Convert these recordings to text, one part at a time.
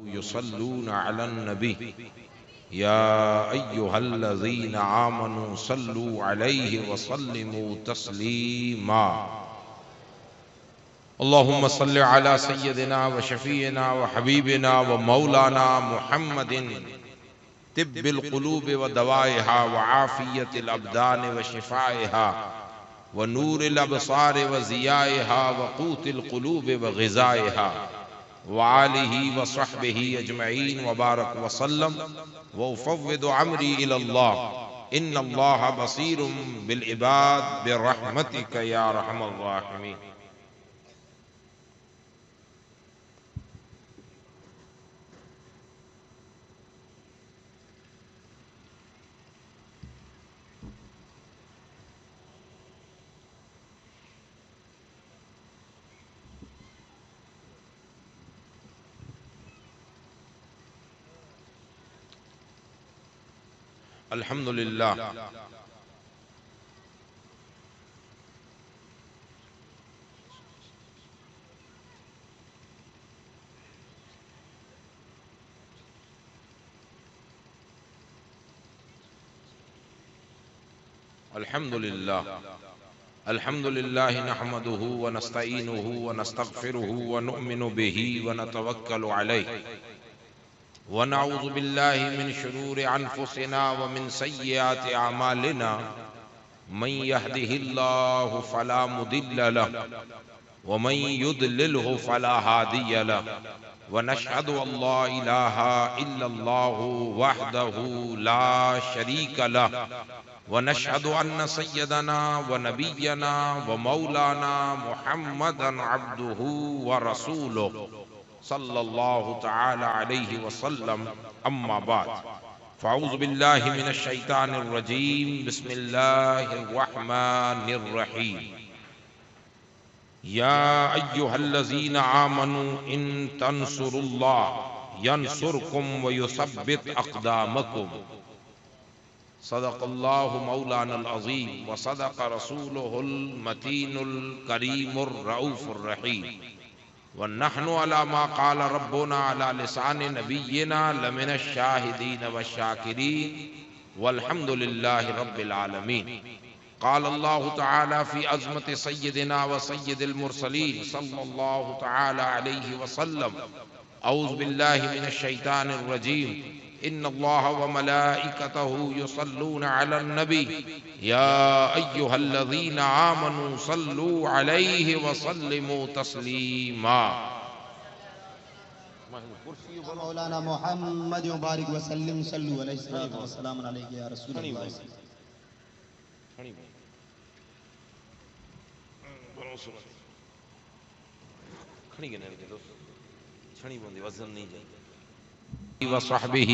يصلون على النبي يا أيها الذين آمنوا صلوا عليه وسلموا تسليما اللهم صل على سيدنا وشفينا وحبيبنا ومولانا محمد طب القلوب ودوائها وعافية الأبدان وشفائها ونور الأبصار وضيائها وقوت القلوب وغذائها وآلہ وصحبہ اجمعین وبارک وسلم وافوض امری الی اللہ ان اللہ بصیر بالعباد برحمتک یا ارحم الراحمین۔ الحمدللہ الحمدللہ نحمده ونستعینه ونستغفره ونؤمن به ونتوکل علیہ ونعوذ باللہ من شرور انفسنا ومن سیئات اعمالنا من يهده الله فلا مضل له ومن يضلله فلا هادي له ونشهد ان لا اله الا الله وحده لا شريك له ونشهد ان سيدنا ونبينا ومولانا محمدا عبده ورسوله صلی اللہ تعالی علیہ وسلم اما بعد فاعوذ باللہ من الشیطان الرجیم بسم اللہ الرحمن الرحیم یا ایہا الذین آمنوا ان تنصروا اللہ ینصرکم ویثبت اقدامکم صدق اللہ مولانا العظیم وصدق رسولہ المتین الکریم الرؤوف الرحیم وَنَحْنُ عَلَى مَا قَالَ رَبُّنَا عَلَى لِسَانِ نَبِيِّنَا لَمِنَ الشَّاهِدِينَ وَالشَّاكِرِينَ وَالْحَمْدُ لِلَّهِ رَبِّ الْعَالَمِينَ قال الله تعالى في عظمة سيدنا وسيد المرسلين صلى الله تعالى عليه وسلم أعوذ بالله من الشيطان الرجيم إن الله وملائكته يصلون على النبي يا أيها الذين آمنوا صلوا عليه وسلموا تسليما مولانا محمد مبارک وسلم صلو علیہ السلام والسلام علیکہ یا رسول اللہ وصحبہ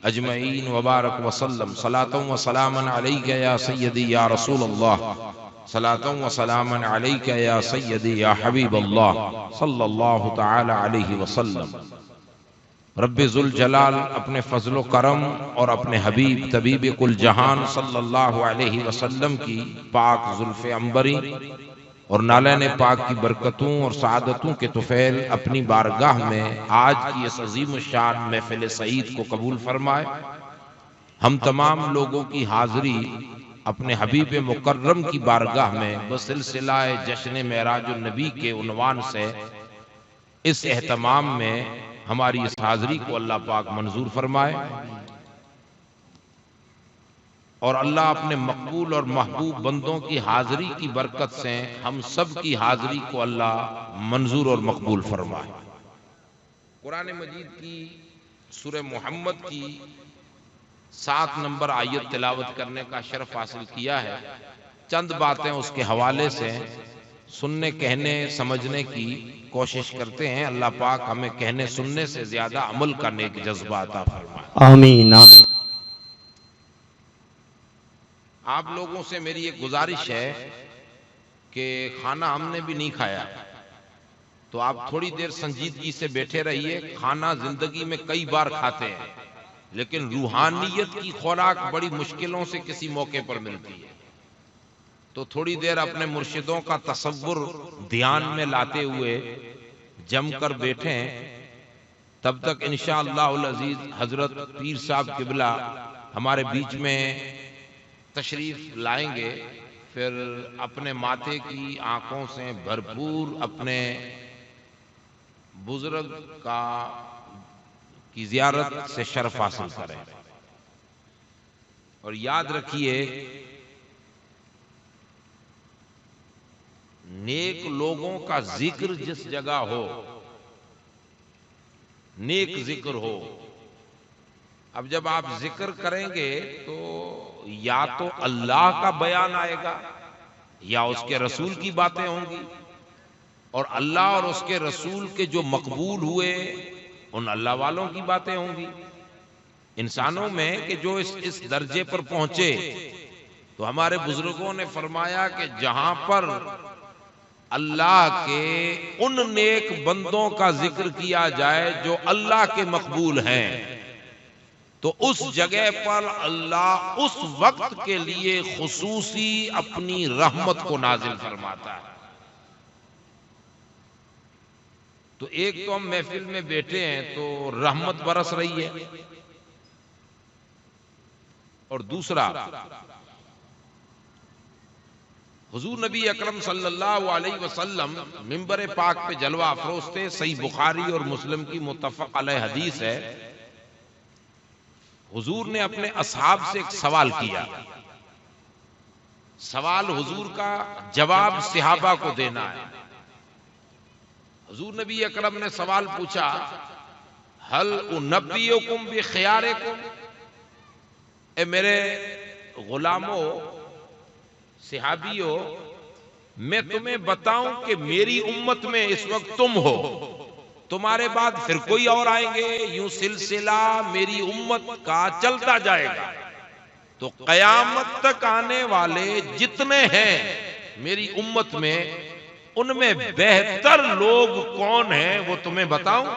اجمعین وبارک وسلم صلاۃ و سلام علیکہ یا سیدی یا رسول اللہ صلاۃ و سلام علیکہ یا سیدی یا حبیب اللہ صلی اللہ تعالی علیہ وسلم۔ رب ذوالجلال اپنے فضل و کرم اور اپنے حبیب طبیب کل جہان صلی اللہ علیہ وسلم کی پاک زلف عنبری اور نالین پاک کی برکتوں اور سعادتوں کے طفیل اپنی بارگاہ میں آج کی اس عظیم الشان محفل سعید کو قبول فرمائے۔ ہم تمام لوگوں کی حاضری اپنے حبیب مکرم کی بارگاہ میں بسلسلہ جشن معراج النبی کے عنوان سے اس اہتمام میں ہماری اس حاضری کو اللہ پاک منظور فرمائے اور اللہ اپنے مقبول اور محبوب بندوں کی حاضری کی برکت سے ہم سب کی حاضری کو اللہ منظور اور مقبول فرمائے۔ قرآن مجید کی سورہ محمد کی 7 نمبر آیت تلاوت کرنے کا شرف حاصل کیا ہے۔ چند باتیں اس کے حوالے سے سننے کہنے سمجھنے کی کوشش کرتے ہیں۔ اللہ پاک ہمیں کہنے سننے سے زیادہ عمل کرنے کی جذبہ عطا فرمائے۔ آمین آمین۔ آپ لوگوں سے میری ایک گزارش ہے کہ کھانا ہم نے بھی نہیں کھایا تو آپ تھوڑی دیر سنجیدگی سے بیٹھے رہیے۔ کھانا زندگی میں کئی بار کھاتے ہیں لیکن روحانیت کی خوراک بڑی مشکلوں سے کسی موقع پر ملتی ہے، تو تھوڑی دیر اپنے مرشدوں کا تصور دھیان میں لاتے ہوئے جم کر بیٹھیں تب تک انشاءاللہ العزیز حضرت پیر صاحب قبلہ ہمارے بیچ میں تشریف لائیں گے، پھر اپنے ماتھے کی آنکھوں سے بھرپور اپنے بزرگ کی زیارت سے شرف حاصل کریں۔ اور یاد رکھیے، نیک لوگوں کا ذکر جس جگہ ہو، نیک ذکر ہو، اب جب آپ ذکر کریں گے تو یا تو اللہ کا بیان آئے گا یا اس کے رسول کی باتیں ہوں گی، اور اللہ اور اس کے رسول کے جو مقبول ہوئے ان اللہ والوں کی باتیں ہوں گی۔ انسانوں میں کہ جو اس درجے پر پہنچے، تو ہمارے بزرگوں نے فرمایا کہ جہاں پر اللہ کے ان نیک بندوں کا ذکر کیا جائے جو اللہ کے مقبول ہیں، تو اس جگہ پر اللہ اس وقت کے لیے خصوصی اپنی رحمت کو نازل فرماتا ہے۔ تو ایک تو ہم محفل میں بیٹھے ہیں تو رحمت برس رہی ہے، اور دوسرا حضور نبی اکرم صلی اللہ علیہ وسلم منبر پاک پہ جلوہ افروز تھے۔ صحیح بخاری اور مسلم کی متفق علیہ حدیث ہے، حضور نے اپنے اصحاب سے ایک سوال کیا، سوال حضور کا جواب صحابہ کو دینا ہے۔ حضور نبی اکرم نے سوال پوچھا، ہل انبئکم بخیارکم، اے میرے غلاموں، صحابیوں، میں تمہیں بتاؤں کہ میری امت میں اس وقت تم ہو، تمہارے بعد پھر کوئی اور آئیں گے، یوں سلسلہ میری امت کا چلتا جائے گا، تو قیامت تک آنے والے جتنے ہیں میری امت میں، ان میں بہتر لوگ کون ہیں وہ تمہیں بتاؤں؟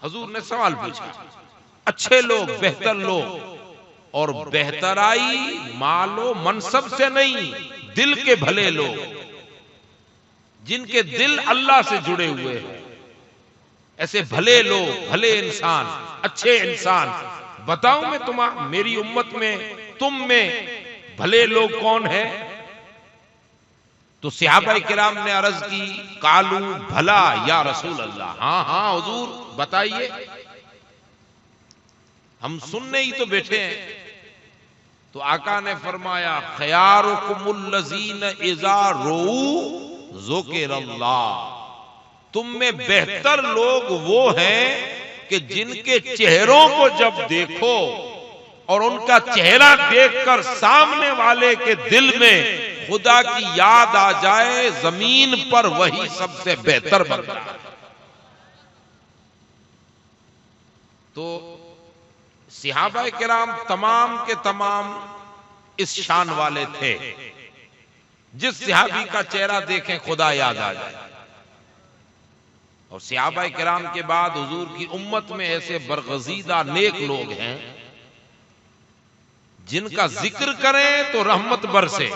حضور نے سوال پوچھا، اچھے لوگ، بہتر لوگ، اور بہترائی مال و منصب سے نہیں، دل کے بھلے لوگ، جن کے دل اللہ سے جڑے ہوئے ہیں، ایسے بھلے لوگ، بھلے انسان، اچھے انسان، بتاؤں میں میری امت میں تم میں بھلے لوگ کون ہیں؟ تو صحابہ کرام نے عرض کی، قالو بھلا یا رسول اللہ، ہاں ہاں حضور بتائیے، ہم سننے ہی تو بیٹھے ہیں۔ تو آقا نے فرمایا، خیارکم الذین اذا رؤوا ذکر اللہ، تم میں بہتر لوگ وہ ہیں کہ جن کے چہروں کو جب دیکھو اور ان کا چہرہ دیکھ کر سامنے والے کے دل میں خدا کی یاد آ جائے، زمین پر وہی سب سے بہتر بنتا ہے۔ تو صحابہ کرام تمام کے تمام اس شان والے تھے، جس صحابی کا چہرہ دیکھیں خدا یاد آ جائے۔ اور صحابہ کرام کے بعد حضور کی امت میں ایسے برگزیدہ نیک لوگ ہیں جن کا ذکر کریں تو رحمت برسے،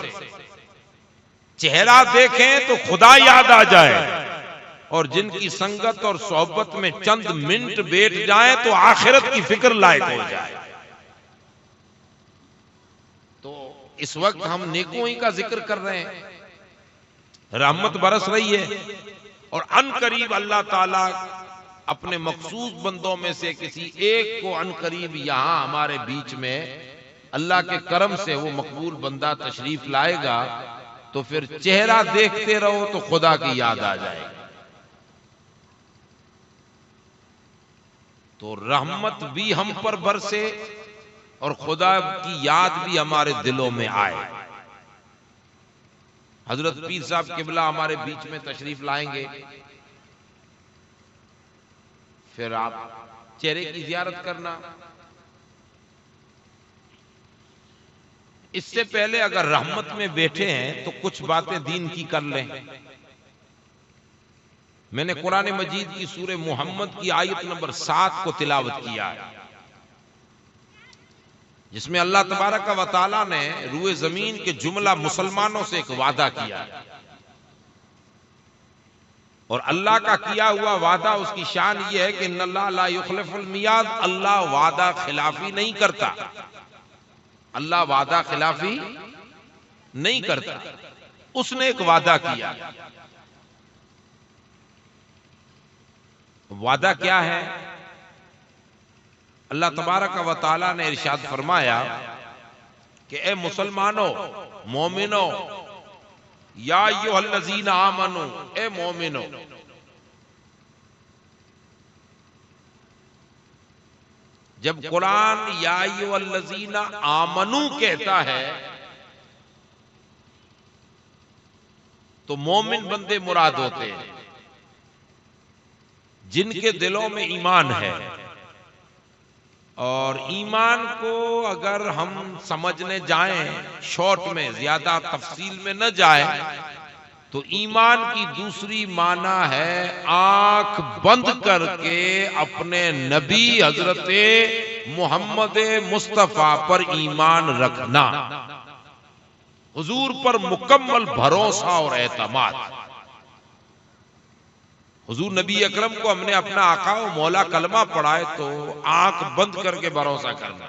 چہرہ دیکھیں تو خدا یاد آ جائے، اور جن کی سنگت اور صحبت میں چند منٹ بیٹھ جائیں تو آخرت کی فکر لائق ہو جائے۔ تو اس وقت ہم نیکوں ہی کا ذکر کر رہے ہیں، رحمت برس رہی ہے، اور ان قریب اللہ تعالیٰ اپنے مخصوص بندوں میں سے کسی ایک کو ان قریب یہاں ہمارے بیچ میں اللہ کے کرم سے وہ مقبول بندہ تشریف لائے گا، تو پھر چہرہ دیکھتے رہو تو خدا کی یاد آ جائے گی۔ تو رحمت بھی ہم پر برسے اور خدا کی یاد بھی ہمارے دلوں میں آئے۔ حضرت پیر صاحب قبلہ ہمارے بیچ میں تشریف لائیں گے، پھر آپ چہرے کی زیارت کرنا۔ اس سے پہلے اگر رحمت میں بیٹھے ہیں تو کچھ باتیں دین کی کر لیں۔ میں نے قرآن مجید کی سورہ محمد کی آیت نمبر 7 کو تلاوت کیا ہے، جس میں اللہ تبارک و تعالی نے روئے زمین کے جملہ مسلمانوں سے ایک وعدہ کیا ہے۔ اور اللہ کا کیا ہوا وعدہ اس کی شان یہ ہے کہ ان اللہ لا یخلف المیعاد، اللہ وعدہ خلافی نہیں کرتا، اللہ وعدہ خلافی نہیں کرتا۔ اس نے ایک وعدہ کیا، وعدہ کیا ہے؟ اللہ تبارک و تعالی نے ارشاد فرمایا کہ اے مسلمانوں، مومنوں، یا ایھا الذین آمنو، اے مومنوں، جب قرآن یا ایھا الذین آمنو کہتا ہے تو مومن بندے مراد ہوتے ہیں جن کے دلوں میں ایمان ہے۔ اور ایمان کو اگر ہم سمجھنے جائیں شارٹ میں، زیادہ تفصیل میں نہ جائیں، تو ایمان کی دوسری معنی ہے آنکھ بند کر کے اپنے نبی حضرت محمد مصطفیٰ پر ایمان رکھنا، حضور پر مکمل بھروسہ اور اعتماد۔ حضور نبی اکرم کو ہم نے اپنا آقا و مولا کلمہ پڑھائے تو آنکھ بند کر کے بھروسہ کرنا،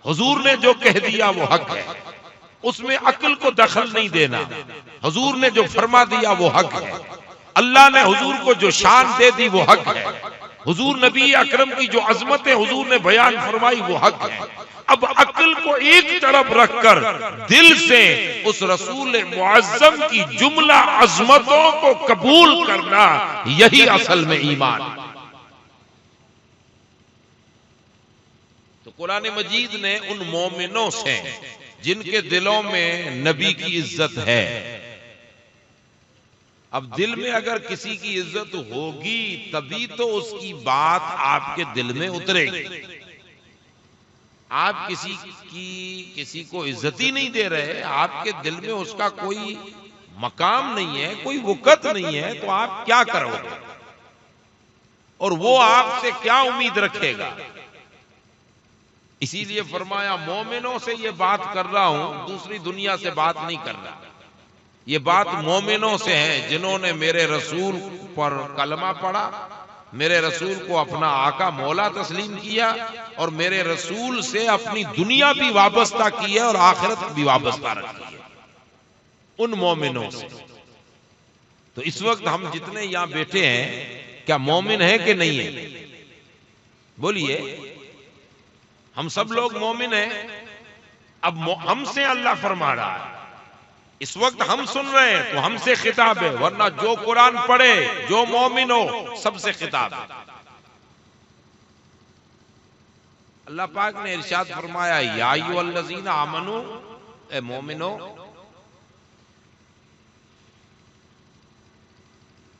حضور نے جو کہہ دیا وہ حق ہے، اس میں عقل کو دخل نہیں دینا، حضور نے جو فرما دیا وہ حق ہے، اللہ نے حضور کو جو شان دے دی وہ حق ہے، حضور نبی اکرم کی جو عظمت حضور نے بیان فرمائی وہ حق ہے۔ اب عقل کو ایک طرف رکھ کر دل سے اس رسول معظم کی جملہ عظمتوں کو قبول کرنا، یہی اصل میں ایمان۔ تو قرآن مجید نے ان مومنوں سے جن کے دلوں میں نبی کی عزت ہے، اب دل میں اگر کسی کی عزت ہوگی تبھی تو اس کی بات آپ کے دل میں اترے گی۔ آپ کسی کو عزت ہی نہیں دے رہے، آپ کے دل میں اس کا کوئی مقام نہیں ہے، کوئی وقت نہیں ہے، تو آپ کیا کرو گے اور وہ آپ سے کیا امید رکھے گا؟ اسی لیے فرمایا مومنوں سے یہ بات کر رہا ہوں، دوسری دنیا سے بات نہیں کر رہا، یہ بات مومنوں سے ہے جنہوں نے میرے رسول پر کلمہ پڑھا، میرے رسول کو اپنا آقا مولا تسلیم کیا، اور میرے رسول سے اپنی دنیا بھی وابستہ کی ہے اور آخرت بھی وابستہ رکھی ہے، ان مومنوں سے۔ تو اس وقت ہم جتنے یہاں بیٹھے ہیں کیا مومن ہیں کہ نہیں ہیں؟ بولیے، ہم سب لوگ مومن ہیں۔ اب ہم سے اللہ فرما رہا ہے، اس وقت ہم سن رہے ہیں تو ہم سے خطاب ہے، ورنہ جو قرآن پڑھے، جو مومن ہو، سب سے خطاب ہے۔ اللہ پاک نے ارشاد فرمایا یا ایھا الذین آمنو، اے مومنو،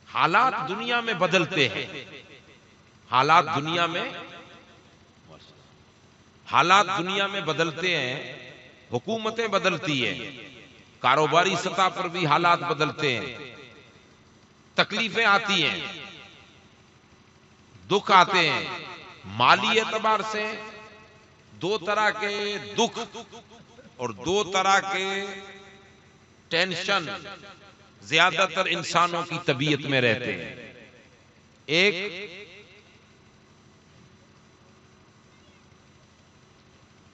حالات دنیا میں بدلتے ہیں، حالات دنیا میں بدلتے ہیں، حکومتیں بدلتی ہیں، کاروباری سطح پر بھی حالات بدلتے ہیں، تکلیفیں آتی ہیں، دکھ آتے ہیں۔ مالی اعتبار سے دو طرح کے دکھ اور دو طرح کے ٹینشن زیادہ تر انسانوں کی طبیعت میں رہتے ہیں۔ ایک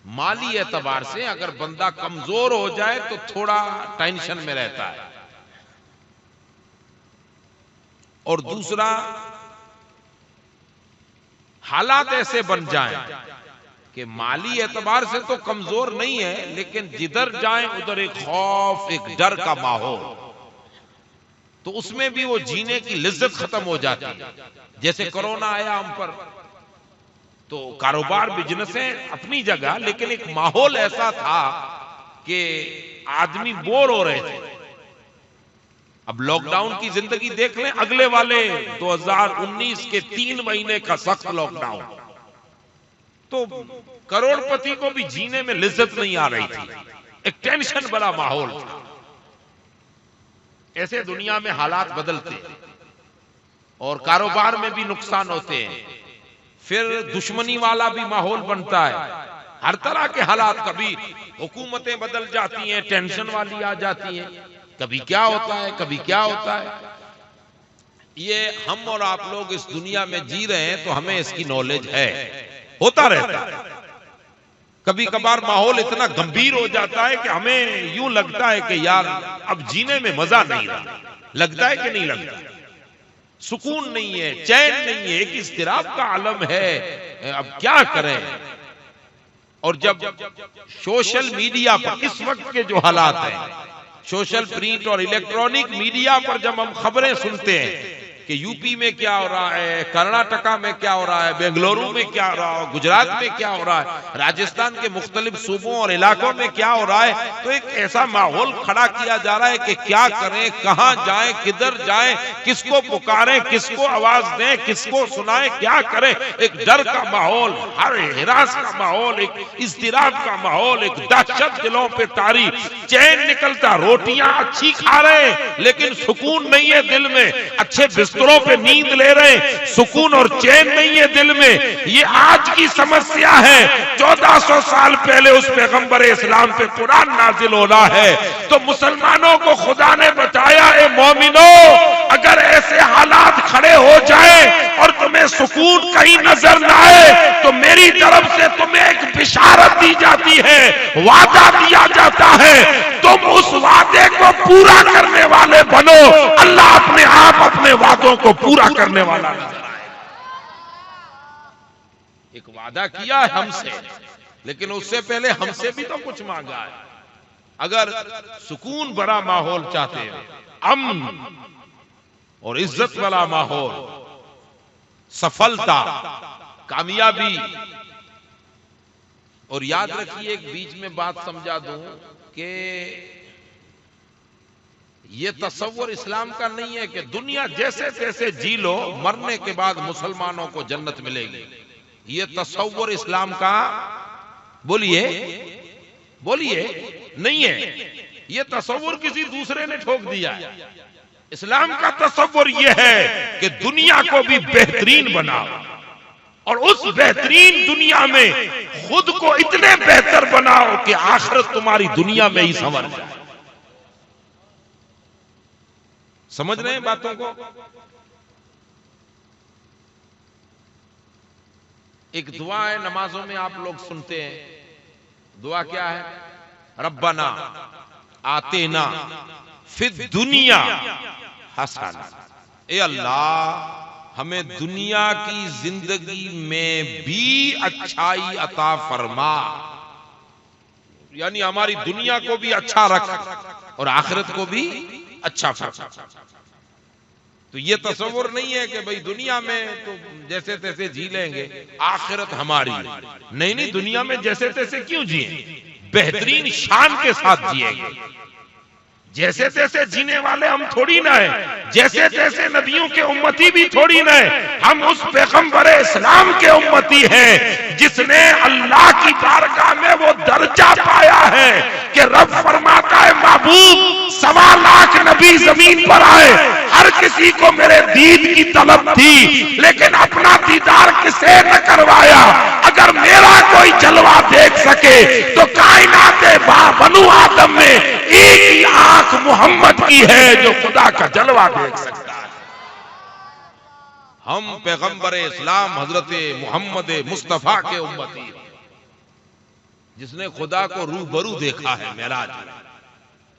مالی اعتبار سے اگر بندہ کمزور ہو جائے تو تھوڑا ٹینشن میں رہتا ہے، اور دوسرا حالات ایسے بن جائیں کہ مالی اعتبار سے تو کمزور نہیں ہے، لیکن جدھر جائیں ادھر ایک خوف، ایک ڈر کا ماحول، تو اس میں بھی وہ جینے کی لذت ختم ہو جاتی ہے۔ جیسے کرونا آیا ہم پر، تو کاروبار بزنسیں اپنی جگہ، لیکن ایک ماحول ایسا تھا کہ آدمی بور ہو رہے تھے۔ اب لاک ڈاؤن کی زندگی دیکھ لیں، اگلے والے 2019 کے 3 مہینے کا سخت لاک ڈاؤن، تو کروڑ پتی کو بھی جینے میں لذت نہیں آ رہی تھی، ایک ٹینشن بڑا ماحول تھا۔ ایسے دنیا میں حالات بدلتے اور کاروبار میں بھی نقصان ہوتے ہیں، پھر دشمنی والا بھی ماحول بنتا ہے، ہر طرح کے حالات، کبھی حکومتیں بدل جاتی ہیں، ٹینشن والی آ جاتی ہیں، کبھی کیا ہوتا ہے، کبھی کیا ہوتا ہے۔ یہ ہم اور آپ لوگ اس دنیا میں جی رہے ہیں تو ہمیں اس کی نالج ہے، ہوتا رہتا ہے۔ کبھی کبھار ماحول اتنا گمبھیر ہو جاتا ہے کہ ہمیں یوں لگتا ہے کہ یار اب جینے میں مزہ نہیں رہا، لگتا ہے کہ نہیں لگتا؟ سکون نہیں ہے، چین نہیں ہے، ایک اضطراب کا عالم ہے، اب کیا کریں؟ اور جب سوشل میڈیا پر اس وقت کے جو حالات ہیں، سوشل پرنٹ اور الیکٹرانک میڈیا پر جب ہم خبریں سنتے ہیں کہ یو پی میں کیا ہو رہا ہے، کرناٹکا میں کیا ہو رہا ہے، بنگلورو میں کیا ہو رہا ہے، گجرات میں کیا ہو رہا ہے، راجستھان کے مختلف صوبوں اور علاقوں میں کیا ہو رہا ہے، تو ایک ایسا ماحول کھڑا کیا جا رہا ہے کہ کیا کریں، کہاں جائیں، کدھر جائیں، کس کو پکاریں، کس کو آواز دیں، کس کو سنائیں، کیا کریں۔ ایک ڈر کا ماحول، ہر ہراس کا ماحول، ایک اضطراب کا ماحول، ایک دہشت دلوں پہ طاری، چین نکلتا، روٹیاں اچھی کھا رہے ہیں لیکن سکون نہیں ہے دل میں، اچھے بستروں پہ نیند لے رہے ہیں، سکون اور چین نہیں ہے دل میں۔ یہ آج کی سمسیا ہے۔ 1400 سال پہلے اس پیغمبر اسلام پہ قرآن نازل ہو رہا ہے تو مسلمانوں کو خدا نے بتایا، اے مومنو اگر ایسے حالات کھڑے ہو جائیں اور تمہیں سکون کہیں نظر نہ آئے تو میری طرف سے تمہیں ایک بشارت دی جاتی ہے، وعدہ دیا جاتا ہے، تم اس وعدے کو پورا کرنے والے بنو، اللہ اپنے آپ اپنے وعدوں کو پورا کرنے والا نظر آئے۔ ایک وعدہ کیا ہے ہم سے، لیکن اس سے پہلے ہم سے بھی تو کچھ مانگا ہے۔ اگر سکون بڑا ماحول چاہتے ہیں، امن اور عزت والا ماحول، سفلتا، کامیابی، اور یاد رکھیے ایک بیچ میں بات سمجھا دوں کہ یہ تصور اسلام کا نہیں ہے کہ دنیا جیسے تیسے جی لو، مرنے کے بعد مسلمانوں کو جنت ملے گی۔ یہ تصور اسلام کا بولیے نہیں ہے، یہ تصور کسی دوسرے نے ٹھوک دیا ہے۔ اسلام کا تصور یہ ہے کہ دنیا کو بھی بہترین بناؤ اور اس بہترین دنیا میں خود کو اتنے بہتر بناؤ کہ آخرت تمہاری دنیا میں ہی سنور جائے۔ سمجھ رہے ہیں باتوں کو؟ ایک دعا ہے نمازوں میں آپ لوگ سنتے ہیں، دعا کیا ہے؟ ربنا آتینا فی الدنیا حسنہ، اے اللہ ہمیں دنیا کی زندگی میں بھی اچھائی عطا فرما، یعنی ہماری دنیا کو بھی اچھا رکھ اور آخرت کو بھی اچھا فرما۔ تو یہ تصور نہیں ہے کہ بھئی دنیا میں تو جیسے تیسے جی لیں گے، آخرت ہماری نہیں، دنیا میں جیسے تیسے کیوں جیئیں، بہترین شان کے ساتھ جیئیں گے۔ جیسے تیسے جینے والے ہم تھوڑی نہ ہیں، جیسے تیسے نبیوں کے امتی بھی تھوڑی نہ ہیں، ہم اس پیغمبر اسلام کے امتی ہیں جس نے اللہ کی بارگاہ میں وہ درجہ پایا ہے کہ رب فرماتا ہے محبوب 1.25 لاکھ نبی زمین پر آئے، ہر کسی کو میرے دید کی طلب تھی، لیکن اپنا دیدار کسے نہ کروایا۔ اگر میرا کوئی جلوہ دیکھ سکے تو کائنات بنو آدم میں ایک ہی آنکھ محمد کی ہے جو خدا کا جلوہ دیکھ سکتا ہے۔ ہم پیغمبر اسلام حضرت محمد مصطفیٰ کے امتی ہیں جس نے خدا کو روبرو دیکھا ہے معراج میں،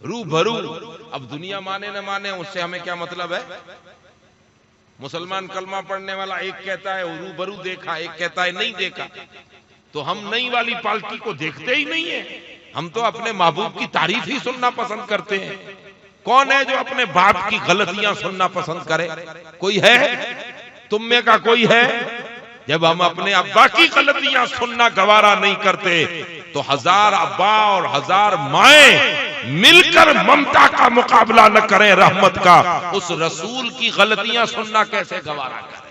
روبرو۔ اب دنیا مانے نہ مانے اس سے ہمیں کیا مطلب ہے؟ مسلمان کلمہ پڑھنے والا ایک کہتا ہے روبرو دیکھا، ایک کہتا ہے نہیں دیکھا، تو ہم نئی والی پالٹی کو دیکھتے ہی نہیں ہیں۔ ہم تو اپنے محبوب کی تعریف ہی سننا پسند کرتے ہیں۔ کون ہے جو اپنے باپ کی غلطیاں سننا پسند کرے؟ کوئی ہے؟ تم میں کا کوئی ہے؟ جب ہم اپنے ابا کی غلطیاں سننا گوارا نہیں کرتے تو 1000 ابا اور 1000 مائیں مل کر ممتا کا مقابلہ نہ کریں رحمت کا، اس رسول کی غلطیاں سننا کیسے گوارا کریں؟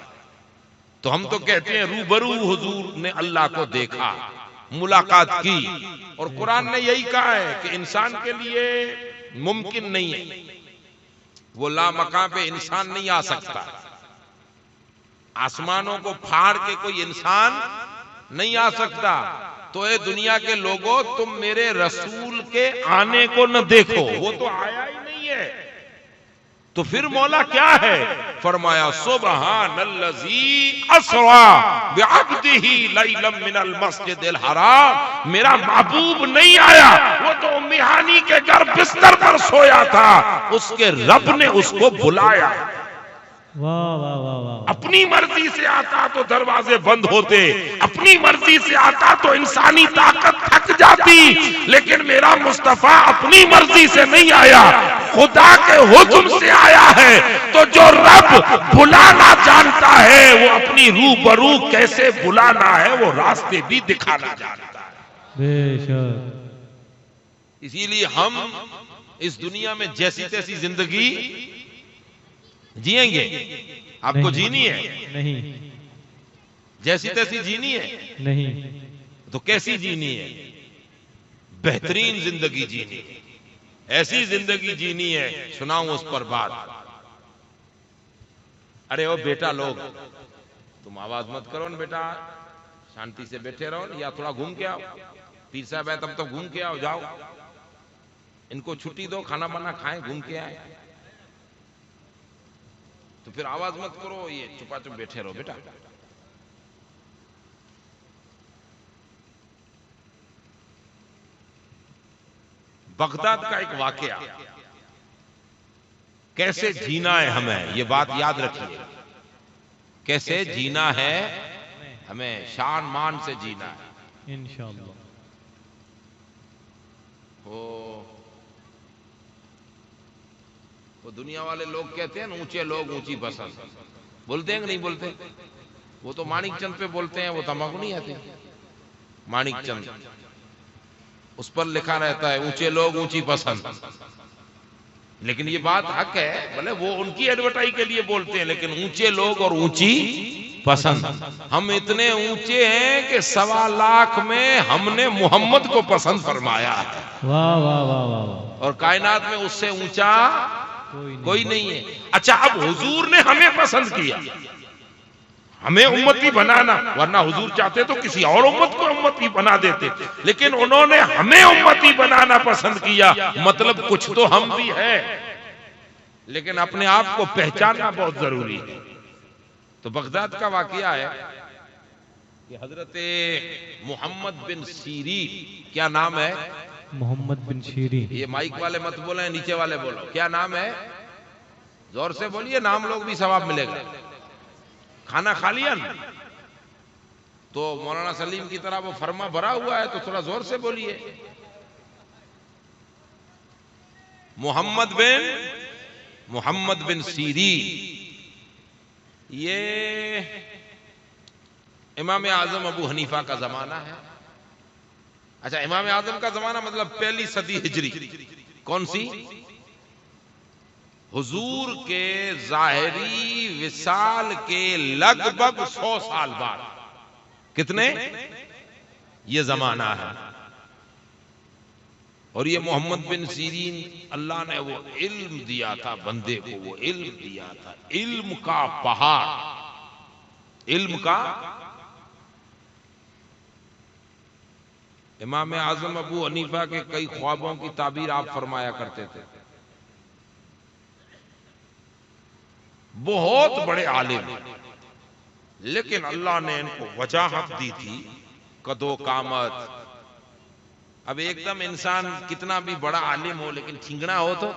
تو ہم تو کہتے ہیں روبرو حضور نے اللہ کو دیکھا، ملاقات کی، اور قرآن نے یہی کہا ہے کہ انسان کے لیے ممکن نہیں ہے، وہ لامکاں پہ انسان نہیں آ سکتا، آسمانوں کو پھاڑ کے کوئی انسان نہیں آ سکتا۔ تو اے دنیا کے لوگوں تم میرے رسول کے آنے کو نہ دیکھو، وہ تو آیا ہی نہیں ہے۔ تو پھر مولا کیا ہے؟ فرمایا سبحان الذی اسری بعبدہ لیلا من المسجد الحرام، میرا محبوب نہیں آیا، وہ تو ام ہانی کے گھر بستر پر سویا تھا، اس کے رب نے اس کو بلایا۔ واہ واہ واہ واہ، اپنی مرضی سے آتا تو دروازے بند ہوتے، اپنی مرضی سے آتا تو انسانی طاقت تھک جاتی، لیکن میرا مصطفیٰ اپنی مرضی سے نہیں آیا، خدا کے حکم سے آیا ہے۔ تو جو رب بلانا جانتا ہے وہ اپنی روح برو کیسے بلانا ہے وہ راستے بھی دکھانا جانتا ہے۔ بے شک، اسی لیے ہم اس دنیا میں جیسی تیسی زندگی جئیں گے، آپ کو جینی ہے؟ نہیں جیسی تیسی جینی ہے نہیں، تو کیسی جینی ہے؟ بہترین زندگی جینی ہے، ایسی زندگی جینی ہے، سناؤں اس پر بات۔ ارے او بیٹا لوگ، تم آواز مت کرو نا بیٹا، شانتی سے بیٹھے رہو، یا تھوڑا گھوم کے آؤ، پیر صاحب ہے تب تک گھوم کے آؤ، جاؤ ان کو چھٹی دو، کھانا بنا کھائیں، گھوم کے آئے، تو پھر آواز مت کرو، یہ چپا چپ بیٹھے رہو بیٹا۔ بغداد کا ایک واقعہ، کیسے جینا ہے ہمیں، یہ بات یاد رکھیے، کیسے جینا ہے ہمیں، شان مان سے جینا ہے انشاءاللہ۔ وہ دنیا والے لوگ کہتے ہیں نا اونچے لوگ اونچی پسند، بولتے ہیں کہ نہیں بولتے؟ وہ تو مانک چند پہ بولتے ہیں، وہ تماکو نہیں آتے، مانک چند اس پر لکھا رہتا ہے اونچے لوگ اونچی پسند، لیکن یہ بات حق ہے، بھلے وہ ان کی ایڈورٹائز کے لیے بولتے ہیں، لیکن اونچے لوگ اور اونچی پسند، ہم اتنے اونچے ہیں کہ 1.25 لاکھ میں ہم نے محمد کو پسند فرمایا ہے، واہ واہ واہ واہ واہ، اور کائنات میں اس سے اونچا کوئی نہیں ہے۔ اچھا اب حضور نے ہمیں پسند کیا، ہمیں امتی بنانا، ورنہ حضور چاہتے تو کسی اور امت کو امتی بنا دیتے، لیکن انہوں نے ہمیں امتی بنانا پسند کیا، مطلب کچھ تو ہم بھی ہے، لیکن اپنے آپ کو پہچاننا بہت ضروری ہے۔ تو بغداد کا واقعہ ہے کہ حضرت محمد بن سیرین، کیا نام ہے؟ محمد بن سیرین، یہ مائک والے مت بولیں، نیچے والے بولو، کیا نام ہے؟ زور سے بولیے، نام لوگ بھی ثواب ملے گا۔ کھانا کھا لیا نا؟ تو مولانا سلیم کی طرح وہ فرما بھرا ہوا ہے، تو تھوڑا زور سے بولیے۔ محمد بن سیرین، یہ امام اعظم ابو حنیفہ کا زمانہ ہے۔ اچھا امام اعظم کا زمانہ مطلب 1 صدی ہجری، کون سی؟ حضور کے ظاہری وصال کے لگ بھگ 100 سال بعد، کتنے؟ یہ زمانہ ہے۔ اور یہ محمد بن سیرین، اللہ نے وہ علم دیا تھا بندے کو، وہ علم دیا تھا، علم کا پہاڑ، علم کا۔ امام اعظم ابو حنیفہ کے کئی خوابوں کی تعبیر آپ فرمایا کرتے تھے، بہت بڑے عالم، لیکن اللہ نے ان کو وجاہت دی تھی، قد و قامت۔ اب ایک دم انسان کتنا بھی بڑا عالم ہو لیکن ٹھنگنا ہو تو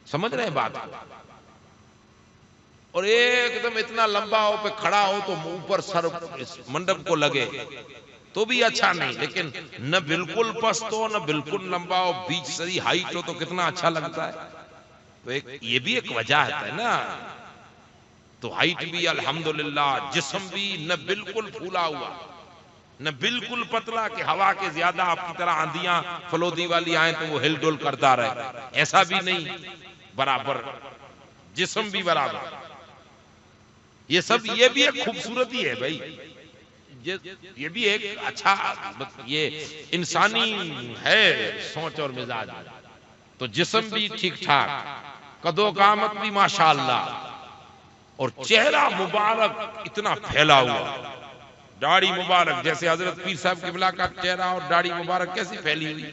سمجھ رہے ہیں بات کو، اور ایک دم اتنا لمبا ہو پہ کھڑا ہو تو اوپر سر منڈپ کو لگے تو بھی اچھا نہیں، لیکن نہ بالکل پست ہو نہ بالکل لمبا ہو، بیچ صحیح ہائٹ ہو تو کتنا اچھا لگتا ہے۔ تو یہ بھی ایک وجہ ہے نا، تو ہائٹ بھی الحمدللہ، جسم بھی نہ بالکل پھولا ہوا نہ بالکل پتلا کہ ہوا کے زیادہ آپ کی طرح آندیاں فلودی والی آئیں تو وہ ہل ڈول کرتا رہے، ایسا بھی نہیں، برابر جسم بھی برابر۔ یہ بھی ایک خوبصورتی ہے بھائی، یہ بھی ایک اچھا، یہ انسانی ہے سوچ اور مزاج۔ تو جسم بھی ٹھیک ٹھاک، قد و قامت بھی ماشاءاللہ، اور چہرہ مبارک اتنا پھیلا ہوا، داڑھی مبارک جیسے حضرت پیر صاحب قبلہ کا چہرہ اور داڑھی مبارک کیسی پھیلی ہوئی،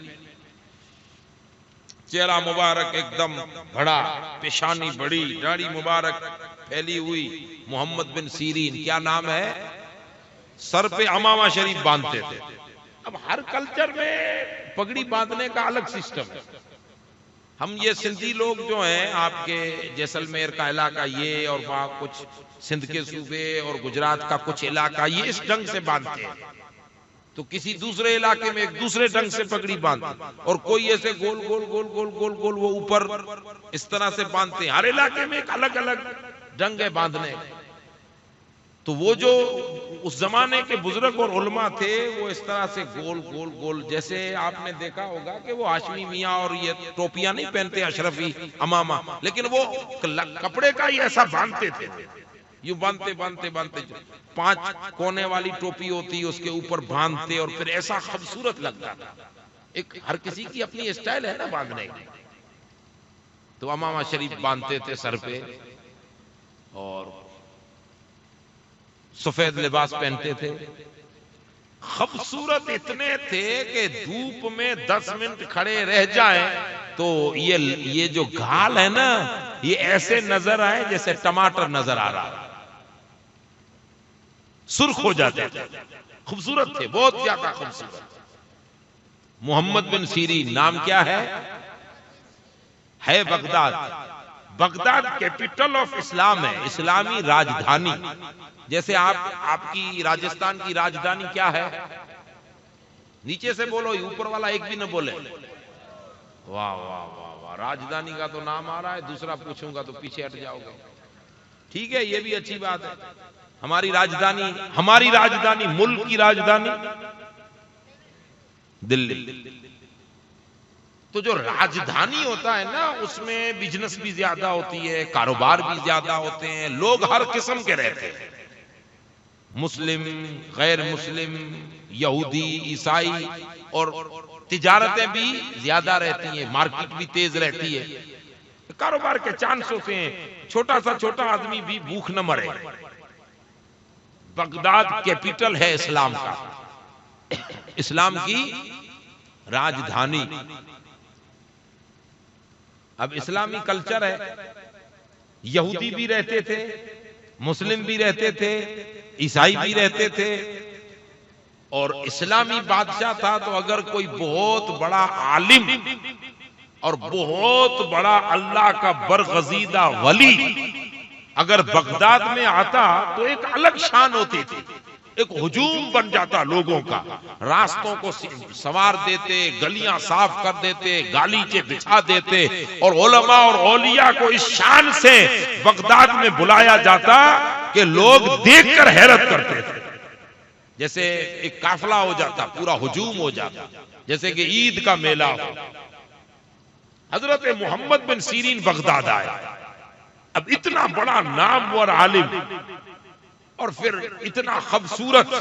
چہرہ مبارک ایک دم بڑا، پیشانی بڑی، داڑھی مبارک پھیلی ہوئی، محمد بن سیرین کیا نام ہے، سر پہ عمامہ شریف باندھتے تھے۔ اب ہر کلچر میں پگڑی باندھنے کا الگ سسٹم ہے۔ ہم یہ سندھی لوگ جو ہیں آپ کے جیسلمیر کا علاقہ یہ اور وہاں کچھ سندھ کے صوبے اور گجرات کا کچھ علاقہ یہ اس ڈھنگ سے باندھتے ہیں، تو کسی دوسرے علاقے میں ایک دوسرے ڈھنگ سے پگڑی باندھتے ہیں، اور کوئی ایسے گول گول گول گول گول گول وہ اوپر اس طرح سے باندھتے ہیں۔ ہر علاقے میں ایک الگ الگ ڈھنگ ہے باندھنے۔ تو وہ جو اس زمانے کے بزرگ اور علماء تھے وہ اس طرح سے گول گول گول، جیسے آپ نے دیکھا ہوگا کہ وہ ہاشمی میاں اور یہ ٹوپیاں نہیں پہنتے اشرفی امامہ، لیکن وہ کپڑے کا ہی ایسا باندھتے تھے، یوں باندھتے باندھتے باندھتے 5 کونے والی ٹوپی ہوتی اس کے اوپر باندھتے، اور پھر ایسا خوبصورت لگتا تھا۔ ایک ہر کسی کی اپنی اسٹائل ہے نا باندھنے کی۔ تو امامہ شریف باندھتے تھے سر پہ، اور سفید لباس پہنتے تھے، خوبصورت اتنے تھے کہ دھوپ میں 10 منٹ کھڑے رہ جائیں تو یہ جو گھال ہے نا یہ ایسے نظر آئے جیسے ٹماٹر نظر آ رہا، سرخ ہو جاتے تھے، خوبصورت تھے، بہت زیادہ خوبصورت۔ محمد بن سیرین نام کیا ہے بغداد۔ بغداد کیپٹل آف اسلام ہے، اسلامی راجدھانی۔ جیسے آپ کی راجستھان کی راجدھانی کیا ہے؟ نیچے سے بولو، اوپر والا ایک بھی نہ بولے۔ واہ واہ واہ واہ، راجدھانی کا تو نام آ رہا ہے، دوسرا پوچھوں گا تو پیچھے ہٹ جاؤ گے۔ ٹھیک ہے، یہ بھی اچھی بات ہے۔ ہماری راجدھانی ملک کی راجدھانی دلی۔ تو جو راجدھانی ہوتا ہے نا اس میں بزنس بھی زیادہ ہوتی ہے، کاروبار بھی زیادہ ہوتے ہیں، لوگ ہر قسم کے رہتے ہیں، مسلم، غیر مسلم، یہودی، عیسائی، اور تجارتیں بھی زیادہ رہتی ہیں، مارکیٹ بھی تیز رہتی ہے، کاروبار کے چانس ہوتے ہیں، چھوٹا سا چھوٹا آدمی بھی بھوک نہ مرے۔ بغداد کیپٹل ہے اسلام کا، اسلام کی راجدھانی۔ اب اسلامی کلچر ہے، یہودی بھی رہتے تھے، مسلم بھی رہتے تھے، عیسائی بھی رہتے تھے، اور اسلامی بادشاہ تھا تو اگر کوئی بہت بڑا عالم اور بہت بڑا اللہ کا برگزیدہ ولی اگر بغداد میں آتا تو ایک الگ شان ہوتی تھی، ایک ہجوم بن جاتا لوگوں کا، راستوں کو سنوار دیتے، گلیاں صاف کر دیتے، گالیچے بچھا دیتے، اور علماء اور اولیاء کو اس شان سے بغداد میں بلایا جاتا کہ لوگ دیکھ کر حیرت کرتے تھے، جیسے ایک قافلہ ہو جاتا، پورا ہجوم ہو جاتا، جیسے کہ عید کا میلہ ہو۔ حضرت محمد بن سیرین بغداد آئے، اب اتنا بڑا نامور عالم اور پھر اتنا خوبصورت،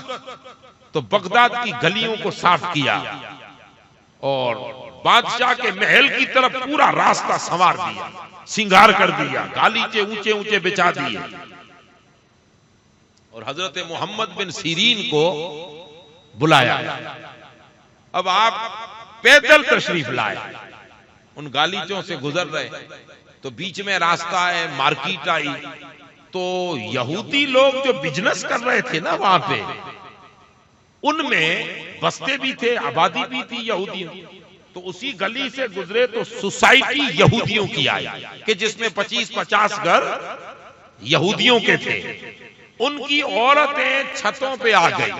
تو بغداد کی گلیوں کو صاف کیا اور بادشاہ کے محل کی طرف پورا راستہ سنوار دیا، سنگار کر دیا، گالیچے اونچے اونچے بچھا دیے، اور حضرت محمد بن سیرین کو بلایا۔ اب آپ پیدل تشریف لائے، ان گالیچوں سے گزر رہے تو بیچ میں راستہ ہے، مارکیٹ آئی، تو یہودی لوگ جو بزنس کر رہے تھے نا وہاں پہ، ان میں بستے بھی تھے، آبادی بھی تھی یہودیوں، تو اسی گلی سے گزرے تو سوسائٹی یہودیوں کی آئی کہ جس میں 25-50 گھر یہودیوں کے تھے، ان کی عورتیں چھتوں پہ آ گئی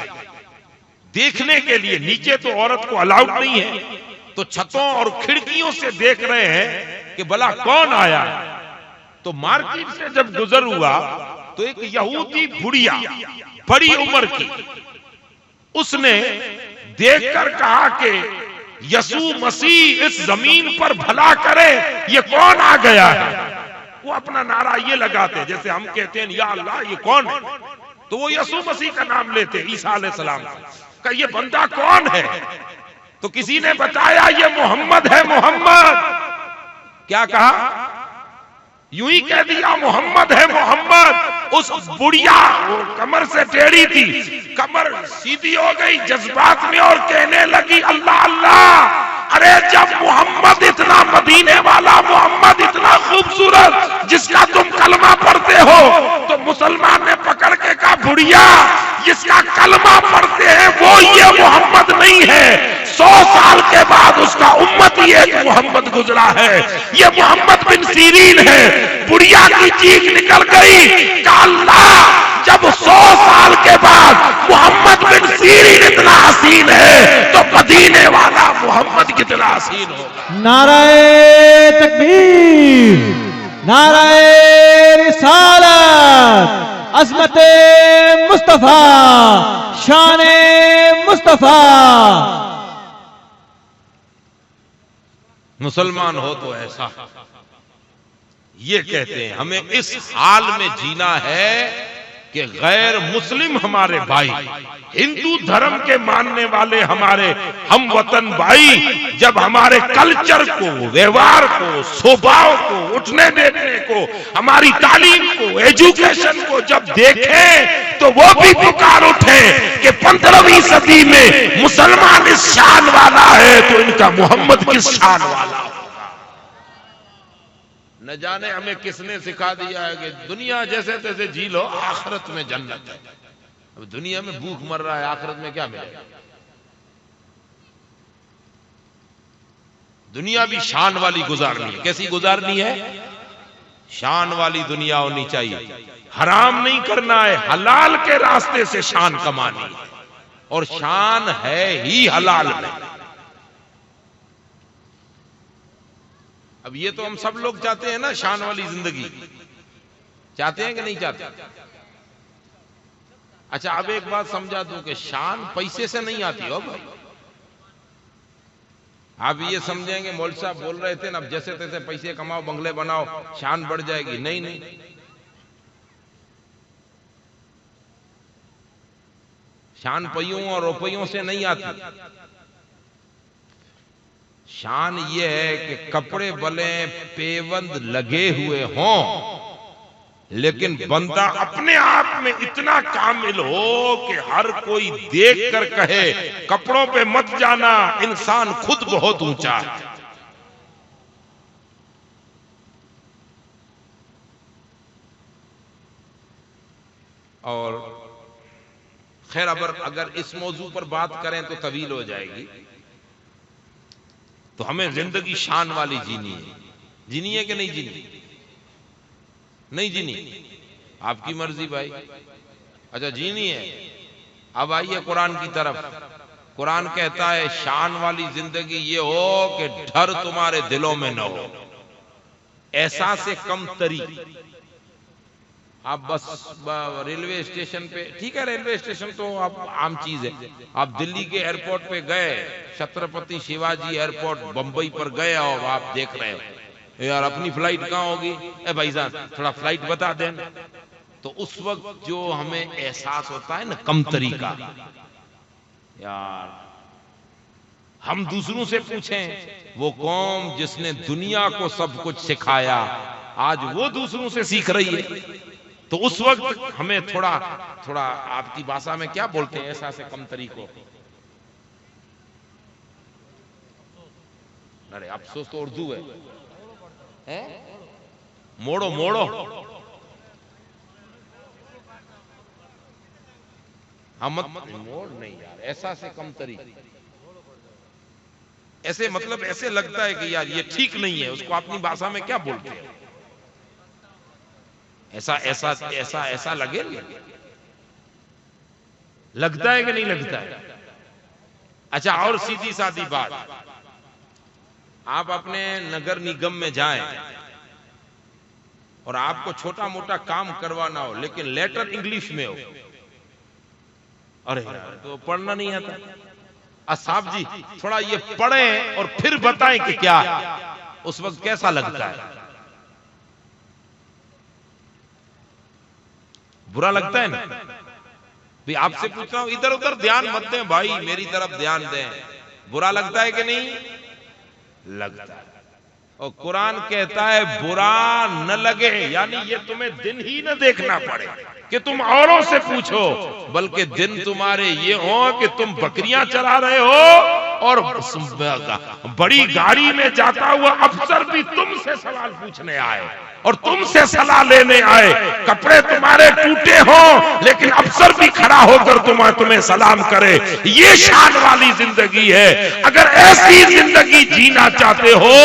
دیکھنے کے لیے، نیچے تو عورت کو الاؤڈ نہیں ہے، تو چھتوں اور کھڑکیوں سے دیکھ رہے ہیں کہ بھلا کون آیا ہے۔ تو مارکیٹ سے جب گزر ہوا تو ایک یہودی بڑھیا بڑی عمر کی، اس نے دیکھ کر کہا کہ یسوع مسیح اس زمین پر بھلا کرے، یہ کون آ گیا ہے؟ وہ اپنا نعرہ یہ لگاتے جیسے ہم کہتے ہیں یا اللہ یہ کون ہے، تو وہ یسوع مسیح کا نام لیتے، عیسیٰ علیہ السلام کا، یہ بندہ کون ہے؟ تو کسی نے بتایا یہ محمد ہے، محمد۔ کیا کہا؟ یوں ہی کہہ دیا محمد ہے، محمد۔ اس بڑھیا کمر سے ٹیڑھی تھی، کمر سیدھی ہو گئی جذبات میں اور کہنے لگی اللہ اللہ، ارے جب محمد اتنا مدینے والا، محمد اتنا خوبصورت جس کا تم کلمہ پڑھتے ہو، تو مسلمان نے پکڑ کے کہا بڑھیا جس کا کلمہ پڑھتے ہیں وہ یہ محمد نہیں ہے، 100 سال کے بعد اس کا امتی ایک محمد گزرا ہے، یہ محمد بن سیرین ہے۔ بڑھیا کی چیخ نکل گئی کہ اللہ جب 100 سال کے بعد محمد بن سیرین اتنا حسین ہے تو مدینے والا محمد کتنا حسین ہوگا۔ نعرہ تکبیر، نعرہ رسالت، عظمت مصطفیٰ، شان مصطفیٰ۔ مسلمان ہو تو ایسا یہ کہتے ہیں، ہمیں اس حال میں جینا ہے کہ غیر مسلم ہمارے بھائی، ہندو دھرم کے ماننے والے ہمارے ہم وطن بھائی جب ہمارے کلچر کو، ویوہار کو، صوباؤں کو، اٹھنے بیٹھنے کو، ہماری تعلیم کو، ایجوکیشن کو جب دیکھیں تو وہ بھی پکار اٹھے کہ 15ویں صدی میں مسلمان اس شان والا ہے تو ان کا محمد کس شان والا ہوگا۔ نہ جانے ہمیں کس نے سکھا دیا ہے کہ دنیا جیسے تیسے جی لو، آخرت میں جنت ہے۔ اب دنیا میں بھوک مر رہا ہے، آخرت میں کیا ملے گا؟ دنیا بھی شان والی گزارنی ہے۔ کیسی گزارنی ہے؟ شان والی دنیا ہونی چاہیے، حرام نہیں کرنا ہے، حلال کے راستے سے شان کمانی ہے، اور شان ہے ہی حلال میں۔ اب یہ تو ہم سب لوگ چاہتے ہیں نا، شان والی زندگی چاہتے ہیں کہ نہیں چاہتے؟ اچھا اب ایک بات سمجھا دوں کہ شان پیسے سے نہیں آتی ہو بھائی۔ آپ یہ سمجھیں گے مولوی صاحب بول رہے تھے نا اب جیسے تیسے پیسے کماؤ، بنگلے بناؤ، شان بڑھ جائے گی۔ نہیں نہیں، شان پیوں اور روپیوں سے نہیں آتی۔ شان یہ ہے کہ کپڑے بلے پیوند لگے ہوئے ہوں لیکن بندہ اپنے آپ میں اتنا کامل ہو کہ ہر کوئی دیکھ کر کہے کپڑوں پہ مت جانا، انسان خود بہت اونچا ہے۔ اور خیر اگر اس موضوع پر بات کریں تو طویل ہو جائے گی، تو ہمیں زندگی شان والی جینی ہے۔ جینی ہے کہ نہیں جینی؟ نہیں جینی؟ آپ کی مرضی بھائی۔ اچھا جینی ہے، اب آئیے قرآن کی طرف۔ قرآن کہتا ہے شان والی زندگی یہ ہو کہ ڈر تمہارے دلوں میں نہ ہو، احساس کم تری۔ آپ بس ریلوے اسٹیشن پہ، ٹھیک ہے ریلوے اسٹیشن تو آپ عام چیز ہے، آپ دلی کے ایئرپورٹ پہ گئے، چھترپتی شیواجی ایئرپورٹ بمبئی پر گئے اور آپ دیکھ رہے ہو یار اپنی فلائٹ کہاں ہوگی، اے بھائی جان تھوڑا فلائٹ بتا دیں، تو اس وقت جو ہمیں احساس ہوتا ہے نا کم تری کا، یار ہم دوسروں سے پوچھیں وہ قوم جس نے دنیا کو سب کچھ سکھایا آج وہ دوسروں سے سیکھ رہی ہے، تو اس وقت ہمیں تھوڑا آپ کی بھاشا میں کیا بولتے ہیں احساس کم تری کو؟ ارے افسوس تو اردو ہے، موڑو موڑو، موڑ نہیں یار، احساس کم تری، ایسے مطلب ایسے لگتا ہے کہ یار یہ ٹھیک نہیں ہے، اس کو اپنی بھاشا میں کیا بولتے ہیں؟ ایسا لگے لگتا ہے کہ نہیں لگتا ہے؟ اچھا اور سیدھی سادھی بات، آپ اپنے نگر نگم میں جائیں اور آپ کو چھوٹا موٹا کام کروانا ہو لیکن لیٹر انگلش میں ہو، ارے یار تو پڑھنا نہیں آتا، صاحب جی تھوڑا یہ پڑھیں اور پھر بتائیں کہ کیا ہے، اس وقت کیسا لگتا ہے؟ برا لگتا ہے نا؟ بھی آپ سے پوچھ رہا ہوں ادھر ادھر دھیان مت دیں بھائی، میری طرف دھیان دیں۔ برا لگتا ہے کہ نہیں لگتا ہے؟ اور قرآن کہتا ہے برا نہ لگے، یعنی یہ تمہیں دن ہی نہ دیکھنا پڑے کہ تم اوروں سے پوچھو، بلکہ دن تمہارے یہ ہوں کہ تم بکریاں چرا رہے ہو اور بڑی گاڑی میں جاتا ہوا افسر بھی تم سے سوال پوچھنے آئے اور تم سے صلاح لینے آئے، کپڑے تمہارے ٹوٹے ہوں لیکن افسر بھی کھڑا ہو کر تمہیں سلام کرے، یہ شان والی زندگی ہے۔ اگر ایسی زندگی جینا چاہتے ہو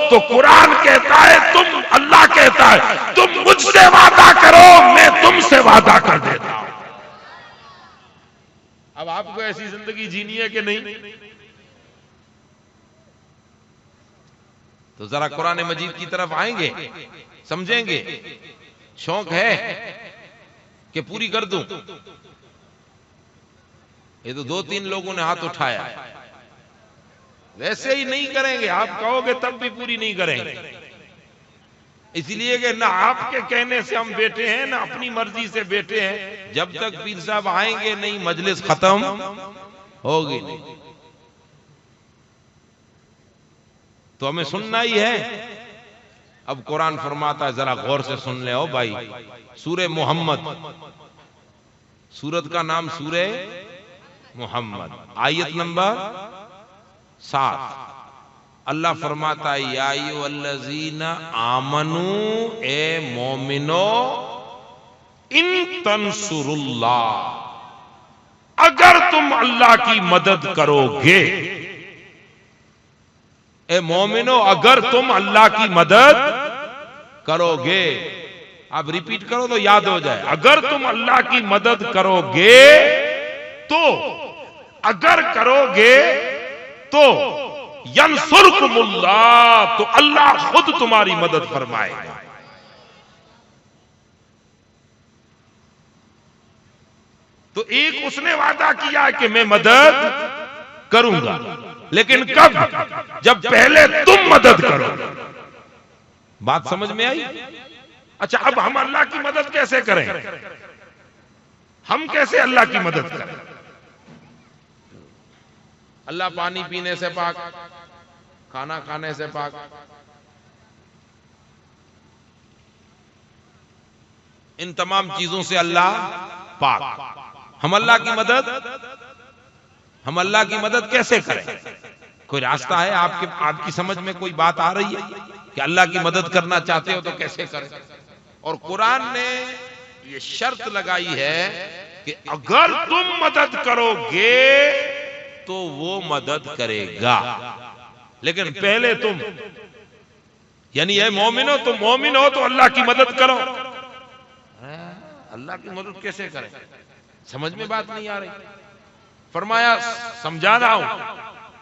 تو قرآن کہتا ہے، تم اللہ کہتا ہے تم مجھ سے وعدہ کرو میں تم سے وعدہ کر دیتا ہوں۔ اب آپ کو ایسی زندگی جینی ہے کہ نہیں؟ تو ذرا قرآن مجید کی طرف آئیں گے، سمجھیں گے؟ شوق ہے کہ پوری کر دوں؟ یہ تو 2-3 لوگوں نے ہاتھ اٹھایا، ویسے ہی نہیں کریں گے، آپ کہو گے تب بھی پوری نہیں کریں گے، اس لیے کہ نہ آپ کے کہنے سے ہم بیٹھے ہیں نہ اپنی مرضی سے بیٹھے ہیں۔ جب تک پیر صاحب آئیں گے نہیں مجلس ختم ہوگی نہیں، تو ہمیں سننا ہی ہے۔ اب قرآن فرماتا ہے، ذرا غور سے سن لے او بھائی، سورہ محمد، سورت کا نام سورہ محمد، آیت نمبر 7، اللہ فرماتا ہے یا ایھا الذین آمنو، اے مومنو، ان تنصروا اللہ، اگر تم اللہ کی مدد کرو گے، اے مومنو اگر تم اللہ کی مدد کرو گے، آپ ریپیٹ کرو تو یاد ہو جائے، اگر تم اللہ کی مدد کرو گے تو، اگر کرو گے تو ینصرکم اللہ، تو اللہ خود تمہاری مدد فرمائے گا۔ تو ایک اس نے وعدہ کیا کہ میں مدد کروں گا، لیکن کب؟ جب پہلے تم مدد کرو۔ بات سمجھ میں آئی؟ اچھا اب ہم اللہ کی مدد کیسے کریں؟ ہم کیسے اللہ کی مدد کریں؟ اللہ پانی پینے سے پاک، کھانا کھانے سے پاک، ان تمام چیزوں سے اللہ پاک۔ ہم اللہ کی مدد کیسے کریں؟ کوئی راستہ ہے آپ کی سمجھ میں کوئی بات آ رہی ہے کہ اللہ کی مدد کرنا چاہتے ہو تو کیسے کریں؟ اور قرآن نے یہ شرط لگائی ہے کہ اگر تم مدد کرو گے تو وہ مدد کرے گا، لیکن پہلے تم، یعنی اے مومنو، تم مومن ہو تو اللہ کی مدد کرو۔ اللہ کی مدد کیسے کریں؟ سمجھ میں بات نہیں آ رہی؟ فرمایا سمجھا رہا ہوں،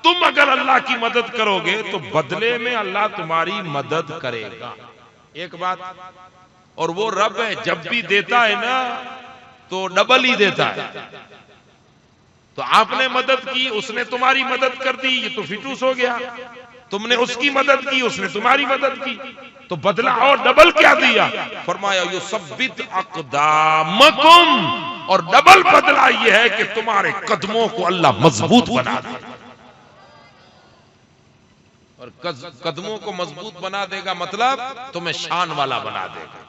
تم اگر اللہ کی مدد کرو گے تو بدلے میں اللہ تمہاری مدد کرے گا۔ ایک بات، اور وہ رب ہے جب بھی دیتا ہے نا تو ڈبل ہی دیتا ہے۔ تو آپ نے مدد کی، اس نے تمہاری مدد کر دی، یہ تو فٹوس ہو گیا۔ تم نے اس کی مدد کی، اس نے تمہاری مدد کی، تو بدلہ اور ڈبل کیا دیا؟ فرمایا یثبت اقدامکم، اور ڈبل بدلہ یہ ہے کہ تمہارے قدموں کو اللہ مضبوط بنا دے، اور قدموں کو مضبوط بنا دے گا مطلب تمہیں شان والا بنا دے گا،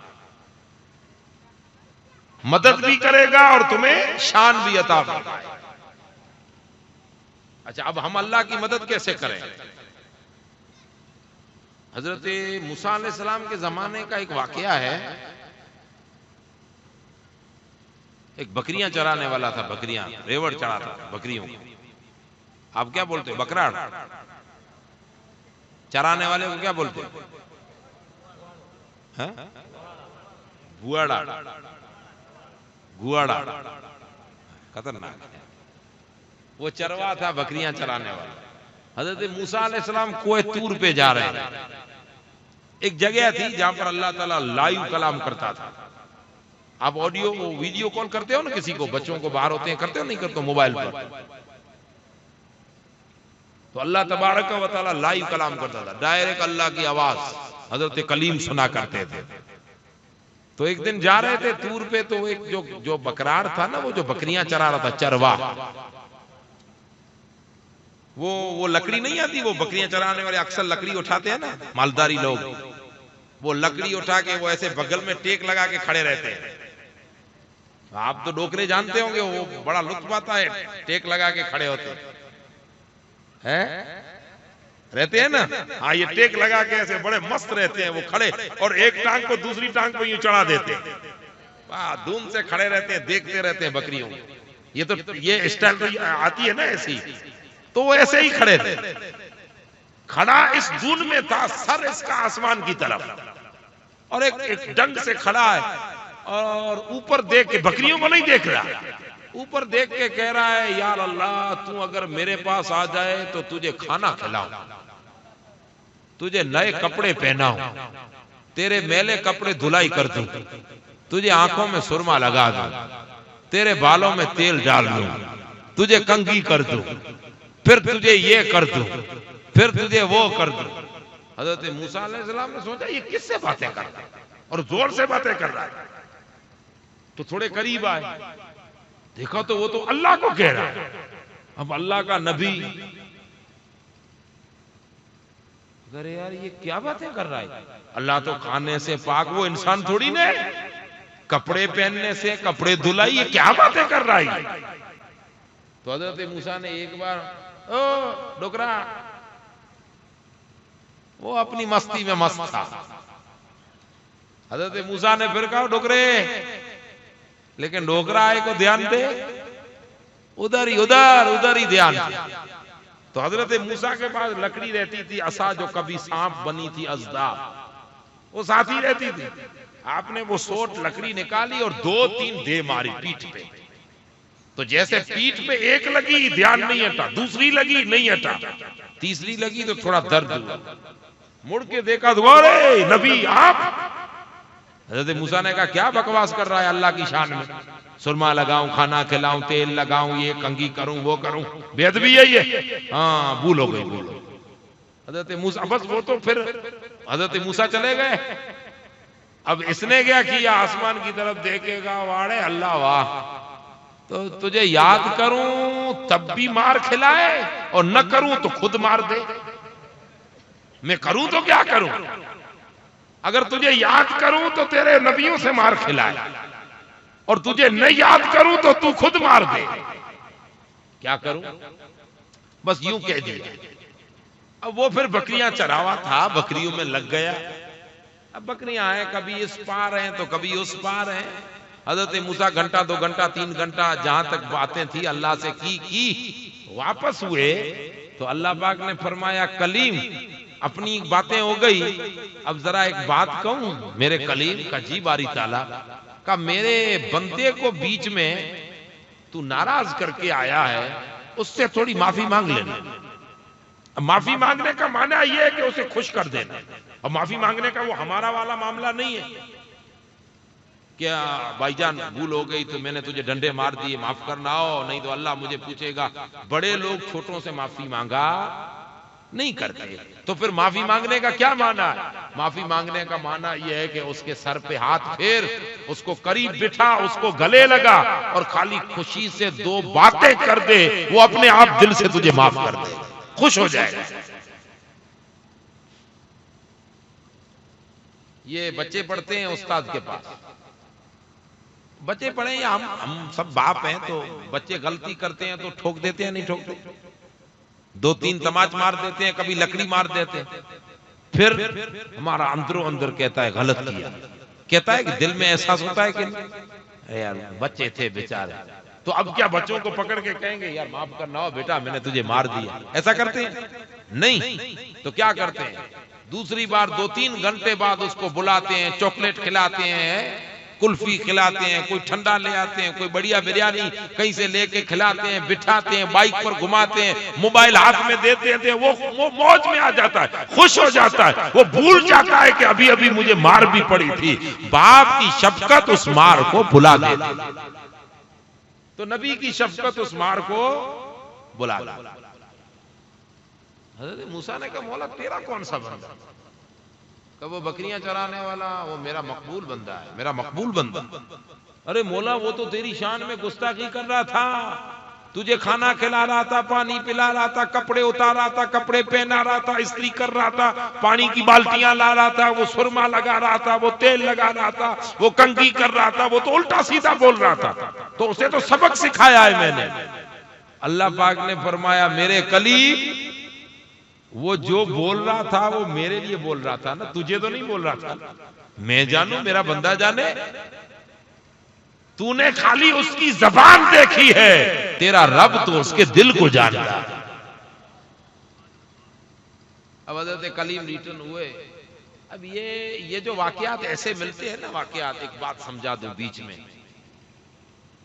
مدد بھی کرے گا اور تمہیں شان بھی عطا فرمائے گا۔ اچھا اب ہم اللہ کی مدد کیسے کریں؟ حضرت موسیٰ علیہ السلام کے زمانے کا ایک واقعہ ہے، ایک بکریاں چرانے والا تھا، بکریاں ریوڑ چراتا تھا بکریوں کو، آپ کیا بولتے ہیں؟ بکراڑ؟ چرانے والے کو کیا بولتے ہیں؟ گوڑا، گوڑا خطرناک ہے، وہ چروا تھا بکریاں چرانے والا۔ حضرت موسیٰ علیہ السلام کوہ طور پہ جا رہے ہیں، ایک جگہ تھی جہاں پر اللہ تعالیٰ لائیو کلام کرتا تھا۔ آپ آڈیو ویڈیو کال کرتے ہو نا کسی کو، بچوں کو باہر ہوتے ہیں، کرتے ہو نہیں کرتے ہو موبائل پر؟ تو اللہ تبارک و تعالیٰ لائیو کلام کرتا تھا، ڈائریکٹ اللہ کی آواز حضرت کلیم سنا کرتے تھے۔ تو ایک دن جا رہے تھے طور پہ، تو ایک جو بکرار تھا نا، وہ جو بکریاں چرا رہا تھا، چروا، وہ لکڑی نہیں آتی، وہ بکریاں چرانے والے اکثر لکڑی اٹھاتے ہیں نا مالداری لوگ، وہ لکڑی اٹھا کے وہ ایسے بغل میں ٹیک لگا کے کھڑے رہتے ہیں۔ آپ تو ڈوکرے جانتے ہوں گے، وہ بڑا لطف آتا ہے، ٹیک لگا کے کھڑے ہوتے ہیں۔ رہتے ہیں نا, ہاں یہ ٹیک لگا کے ایسے بڑے مست رہتے ہیں وہ کھڑے, اور ایک ٹانگ کو دوسری ٹانگ پہ یوں چڑھا دیتے ہیں, دھوم سے کھڑے رہتے ہیں, دیکھتے رہتے ہیں بکریوں. یہ اسٹائل تو آتی ہے نا ایسی, تو وہ ایسے ہی کھڑے تھے. کھڑا اس دھن میں تھا, سر اس کا آسمان کی طرف, اور ایک ڈنگ سے کھڑا ہے, اور اوپر دیکھ کے, بکریوں کو نہیں دیکھ رہا, اوپر دیکھ کے کہہ رہا ہے یا اللہ تو اگر میرے پاس آ جائے تو تجھے کھانا کھلاؤں, تجھے نئے کپڑے پہناؤں, تیرے میلے کپڑے دھلائی کر دوں, تجھے آنکھوں میں سرما لگا دوں, تیرے بالوں میں تیل ڈال دوں, تجھے کنگھی کر دوں, پھر تجھے یہ کر دوں, پھر تجھے وہ کر دوں. حضرت موسیٰ علیہ السلام نے سوچا یہ کس سے باتیں کر رہا ہے, اور زور سے باتیں کر رہا ہے. تو تھوڑے قریب آئے, دیکھا تو وہ تو اللہ کو کہہ رہا ہے. اب اللہ کا نبی, اگر یار یہ کیا باتیں کر رہا ہے, اللہ تو کھانے سے پاک, وہ انسان تھوڑی نہ ہے, کپڑے پہننے سے, کپڑے دھلائی, یہ کیا باتیں کر رہا ہے. تو حضرت موسیٰ نے ایک بار, او ڈوکرا, وہ اپنی مستی میں مست تھا. حضرت موسیٰ نے پھر کہا ڈوکرے, لیکن ڈوکرا آئے کو دھیان دے, ادھر ہی دھیان دے. تو حضرت موسیٰ کے پاس لکڑی رہتی تھی, عصا جو کبھی سانپ بنی تھی, ازدا, وہ ساتھ ہی رہتی تھی. آپ نے وہ سوٹ لکڑی نکالی اور 2-3 دے ماری پیٹھ پہ. تو جیسے پیٹھ پہ ایک لگی دھیان نہیں ہٹا, دوسری لگی نہیں ہٹا, تیسری لگی تو تھوڑا درد ہوا, مڑ کے دیکھا دوبارے نبی آپ. حضرت موسیٰ نے کہا کیا بکواس کر رہا ہے اللہ کی شان میں, سرما لگاؤں, کھانا کھلاؤں, تیل لگاؤں, یہ کنگھی کروں, وہ کروں, بے ادبی ہے یہ. ہاں بھول ہو گئی. حضرت موسیٰ, بس وہ تو پھر حضرت موسیٰ چلے گئے. اب اس نے کیا کیا, آسمان کی طرف دیکھے گا, واڑے اللہ واہ, تو تجھے یاد کروں تب بھی مار کھلائے, اور نہ کروں تو خود مار دے. میں کروں تو کیا کروں, اگر تجھے یاد کروں تو تیرے نبیوں سے مار کھلائے, اور تجھے نہیں یاد کروں تو تو خود مار دے. کیا کروں, بس یوں کہہ دیا. اب وہ پھر بکریاں چراوا تھا, بکریوں میں لگ گیا. اب بکریاں ہیں, کبھی اس پار ہیں تو کبھی اس پار ہیں. حضرت موسیٰ گھنٹہ 2 گھنٹہ 3 گھنٹہ جہاں تک باتیں تھی اللہ سے کی, واپس ہوئے تو اللہ پاک نے فرمایا کلیم اپنی باتیں ہو گئی, اب ذرا ایک بات کہوں. میرے کلیم کا جی باری تعالیٰ کا, میرے بندے کو بیچ میں تو ناراض کر کے آیا ہے, اس سے تھوڑی معافی مانگ لینا. معافی مانگنے کا معنی یہ ہے کہ اسے خوش کر دینا, اور معافی مانگنے کا وہ ہمارا والا معاملہ نہیں ہے. کیا بھائی جان بھول ہو گئی تو میں نے تجھے ڈنڈے مار دیے, معاف کرنا ہو, نہیں تو اللہ مجھے پوچھے گا. بڑے لوگ چھوٹوں سے معافی مانگا نہیں کرتے. تو پھر معافی مانگنے کا کیا معنی ہے؟ معافی مانگنے کا معنی یہ ہے کہ اس کے سر پہ ہاتھ پھیر, اس کو قریب بٹھا, اس کو گلے لگا, اور خالی خوشی سے 2 باتیں کر دے, وہ اپنے آپ دل سے تجھے معاف کر دے, خوش ہو جائے گا. یہ بچے پڑھتے ہیں استاد کے پاس, بچے پڑھیں یا ہم سب باپ ہیں, تو بچے غلطی کرتے ہیں تو ٹھوک دیتے ہیں نہیں ٹھوکتے, 2-3 تماچ مار دیتے ہیں, کبھی لکڑی مار دیتے ہیں. پھر ہمارا اندروں اندر کہتا ہے غلط کیا, کہتا ہے کہ دل میں احساس ہوتا ہے کہ یار بچے تھے بیچارے. تو اب کیا بچوں کو پکڑ کے کہیں گے یار معاف کرنا ہو بیٹا, میں نے تجھے مار دیا, ایسا کرتے ہیں نہیں. تو کیا کرتے ہیں, دوسری بار 2-3 گھنٹے بعد اس کو بلاتے ہیں, چاکلیٹ کھلاتے ہیں, کلفی کھلاتے ہیں, کوئی ٹھنڈا لے آتے ہیں, کوئی بڑھیا بریانی کہیں سے لے کے کھلاتے ہیں, بٹھاتے ہیں, بائک پر گھماتے ہیں, موبائل ہاتھ میں دیتے ہیں, وہ موج میں آ جاتا ہے, خوش ہو جاتا ہے, وہ بھول جاتا ہے کہ ابھی ابھی مجھے مار بھی پڑی تھی. باپ کی شفقت اس مار کو بھلا دیتی, تو نبی کی شفقت اس مار کو بلا لا. حضرت موسیٰ نے کہا مولا تیرا کون سا بندہ, کہ وہ بکریاں چرانے والا, وہ میرا مقبول بندہ ہے, میرا مقبول بندہ. ارے مولا وہ تو تیری شان میں گستاخی کر رہا تھا, تجھے کھانا کھلا رہا تھا, پانی پلا رہا تھا, کپڑے اتار رہا تھا, کپڑے پہنا رہا تھا, استری کر رہا تھا, پانی کی بالٹیاں لا رہا تھا, وہ سرما لگا رہا تھا, وہ تیل لگا رہا تھا, وہ کنگھی کر رہا تھا, وہ تو الٹا سیدھا بول رہا تھا, تو اسے تو سبق سکھایا ہے میں نے. اللہ پاک نے فرمایا میرے کلیم وہ جو بول رہا تھا وہ میرے لیے بول رہا تھا نا، تجھے تو نہیں بول رہا تھا. میں جانوں، میرا بندہ جانے. تو نے خالی اس کی زبان دیکھی ہے، تیرا رب تو اس کے دل کو جانتا. اب حضرت کلیم ریٹرن ہوئے. اب یہ جو واقعات ایسے ملتے ہیں نا، واقعات، ایک بات سمجھا دوں بیچ میں.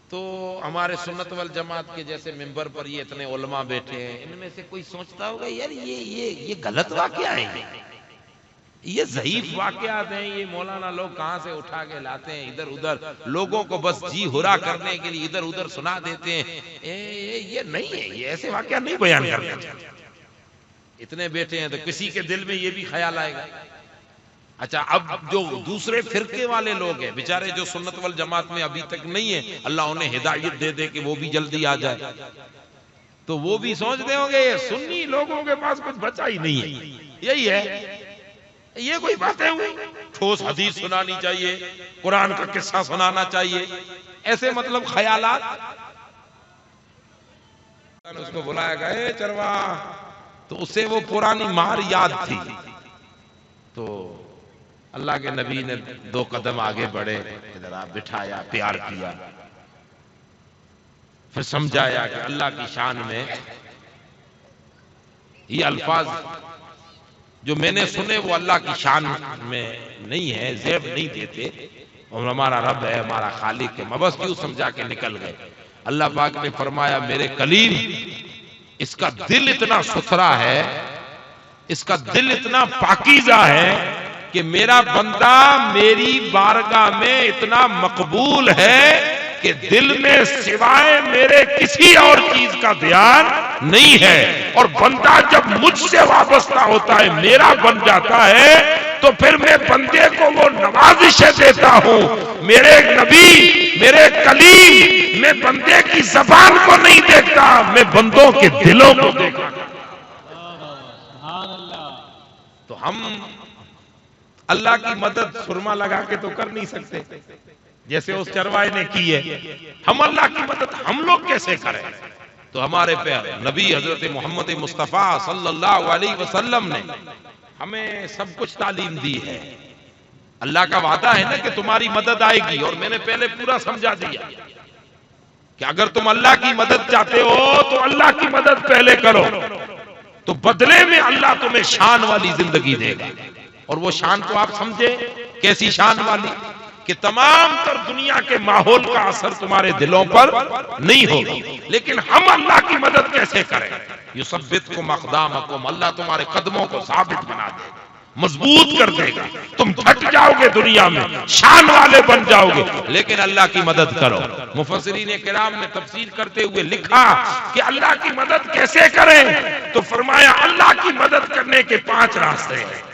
تو ہمارے سنت والجماعت کے جیسے ممبر پر یہ اتنے علماء بیٹھے ہیں، ان میں سے کوئی سوچتا ہوگا یار یہ غلط واقعہ ہے، یہ ضعیف واقعات ہیں، یہ مولانا لوگ کہاں سے اٹھا کے لاتے ہیں ادھر ادھر، لوگوں کو بس جی ہرا کرنے کے لیے ادھر ادھر سنا دیتے ہیں. یہ نہیں ہے، یہ ایسے واقعہ نہیں بیان کرتے. اتنے بیٹھے ہیں تو کسی کے دل میں یہ بھی خیال آئے گا. اچھا، اب جو دوسرے فرقے والے لوگ ہیں بیچارے، جو سنت والجماعت میں ابھی تک نہیں ہیں، اللہ انہیں ہدایت دے دے کہ وہ بھی جلدی آ جائے. تو وہ بھی سوچتے ہوں گے سنی لوگوں کے پاس کچھ بچا ہی نہیں ہے. یہی ہے، یہ کوئی باتیں ہوئی، ٹھوس حدیث سنانی چاہیے، قرآن کا قصہ سنانا چاہیے، ایسے مطلب خیالات. اس کو بلایا گیا، اے چرواہ. تو اسے وہ پرانی مار یاد تھی. تو اللہ کے نبی نے 2 قدم آگے بڑھے، ذرا بٹھایا، پیار کیا، پھر سمجھایا کہ اللہ کی شان میں یہ الفاظ جو میں نے سنے وہ اللہ کی شان میں نہیں ہے، زیب نہیں دیتے، اور ہمارا رب ہے، ہمارا خالق ہے. میں بس کیوں سمجھا کے نکل گئے. اللہ پاک نے فرمایا میرے کلیم، اس کا دل اتنا ستھرا ہے، اس کا دل اتنا پاکیزہ ہے کہ میرا بندہ میری بارگاہ میں اتنا مقبول ہے کہ دل میں سوائے میرے کسی اور چیز کا دھیان نہیں ہے. اور بندہ جب مجھ سے وابستہ ہوتا ہے، میرا بن جاتا ہے، تو پھر میں بندے کو وہ نوازشیں دیتا ہوں. میرے نبی، میرے کلیم، میں بندے کی زبان کو نہیں دیکھتا، میں بندوں کے دلوں کو دیکھتا. تو ہم اللہ کی مدد سرما لگا کے تو کر نہیں سکتے جیسے اس چروائے نے کی ہے. ہم اللہ کی مدد ہم لوگ کیسے کریں؟ تو ہمارے پیارے نبی حضرت محمد مصطفیٰ صلی اللہ علیہ وسلم نے ہمیں سب کچھ تعلیم دی ہے. اللہ کا وعدہ ہے نا کہ تمہاری مدد آئے گی، اور میں نے پہلے پورا سمجھا دیا کہ اگر تم اللہ کی مدد چاہتے ہو تو اللہ کی مدد پہلے کرو، تو بدلے میں اللہ تمہیں شان والی زندگی دے گا. اور وہ شان تو آپ سمجھے کیسی شان والی کہ تمام تر دنیا کے ماحول کا اثر تمہارے دلوں پر نہیں ہوگا. لیکن ہم اللہ کی مدد کیسے کریں؟ یثبتکم اقدامکم، اللہ تمہارے قدموں کو ثابت بنا دے گا، مضبوط کر دے گا. تم ہٹ جاؤ گے دنیا میں، شان والے بن جاؤ گے، لیکن اللہ کی مدد کرو. مفسرین کرام نے تفسیر کرتے ہوئے لکھا کہ اللہ کی مدد کیسے کریں؟ تو فرمایا اللہ کی مدد کرنے کے 5 راستے ہیں.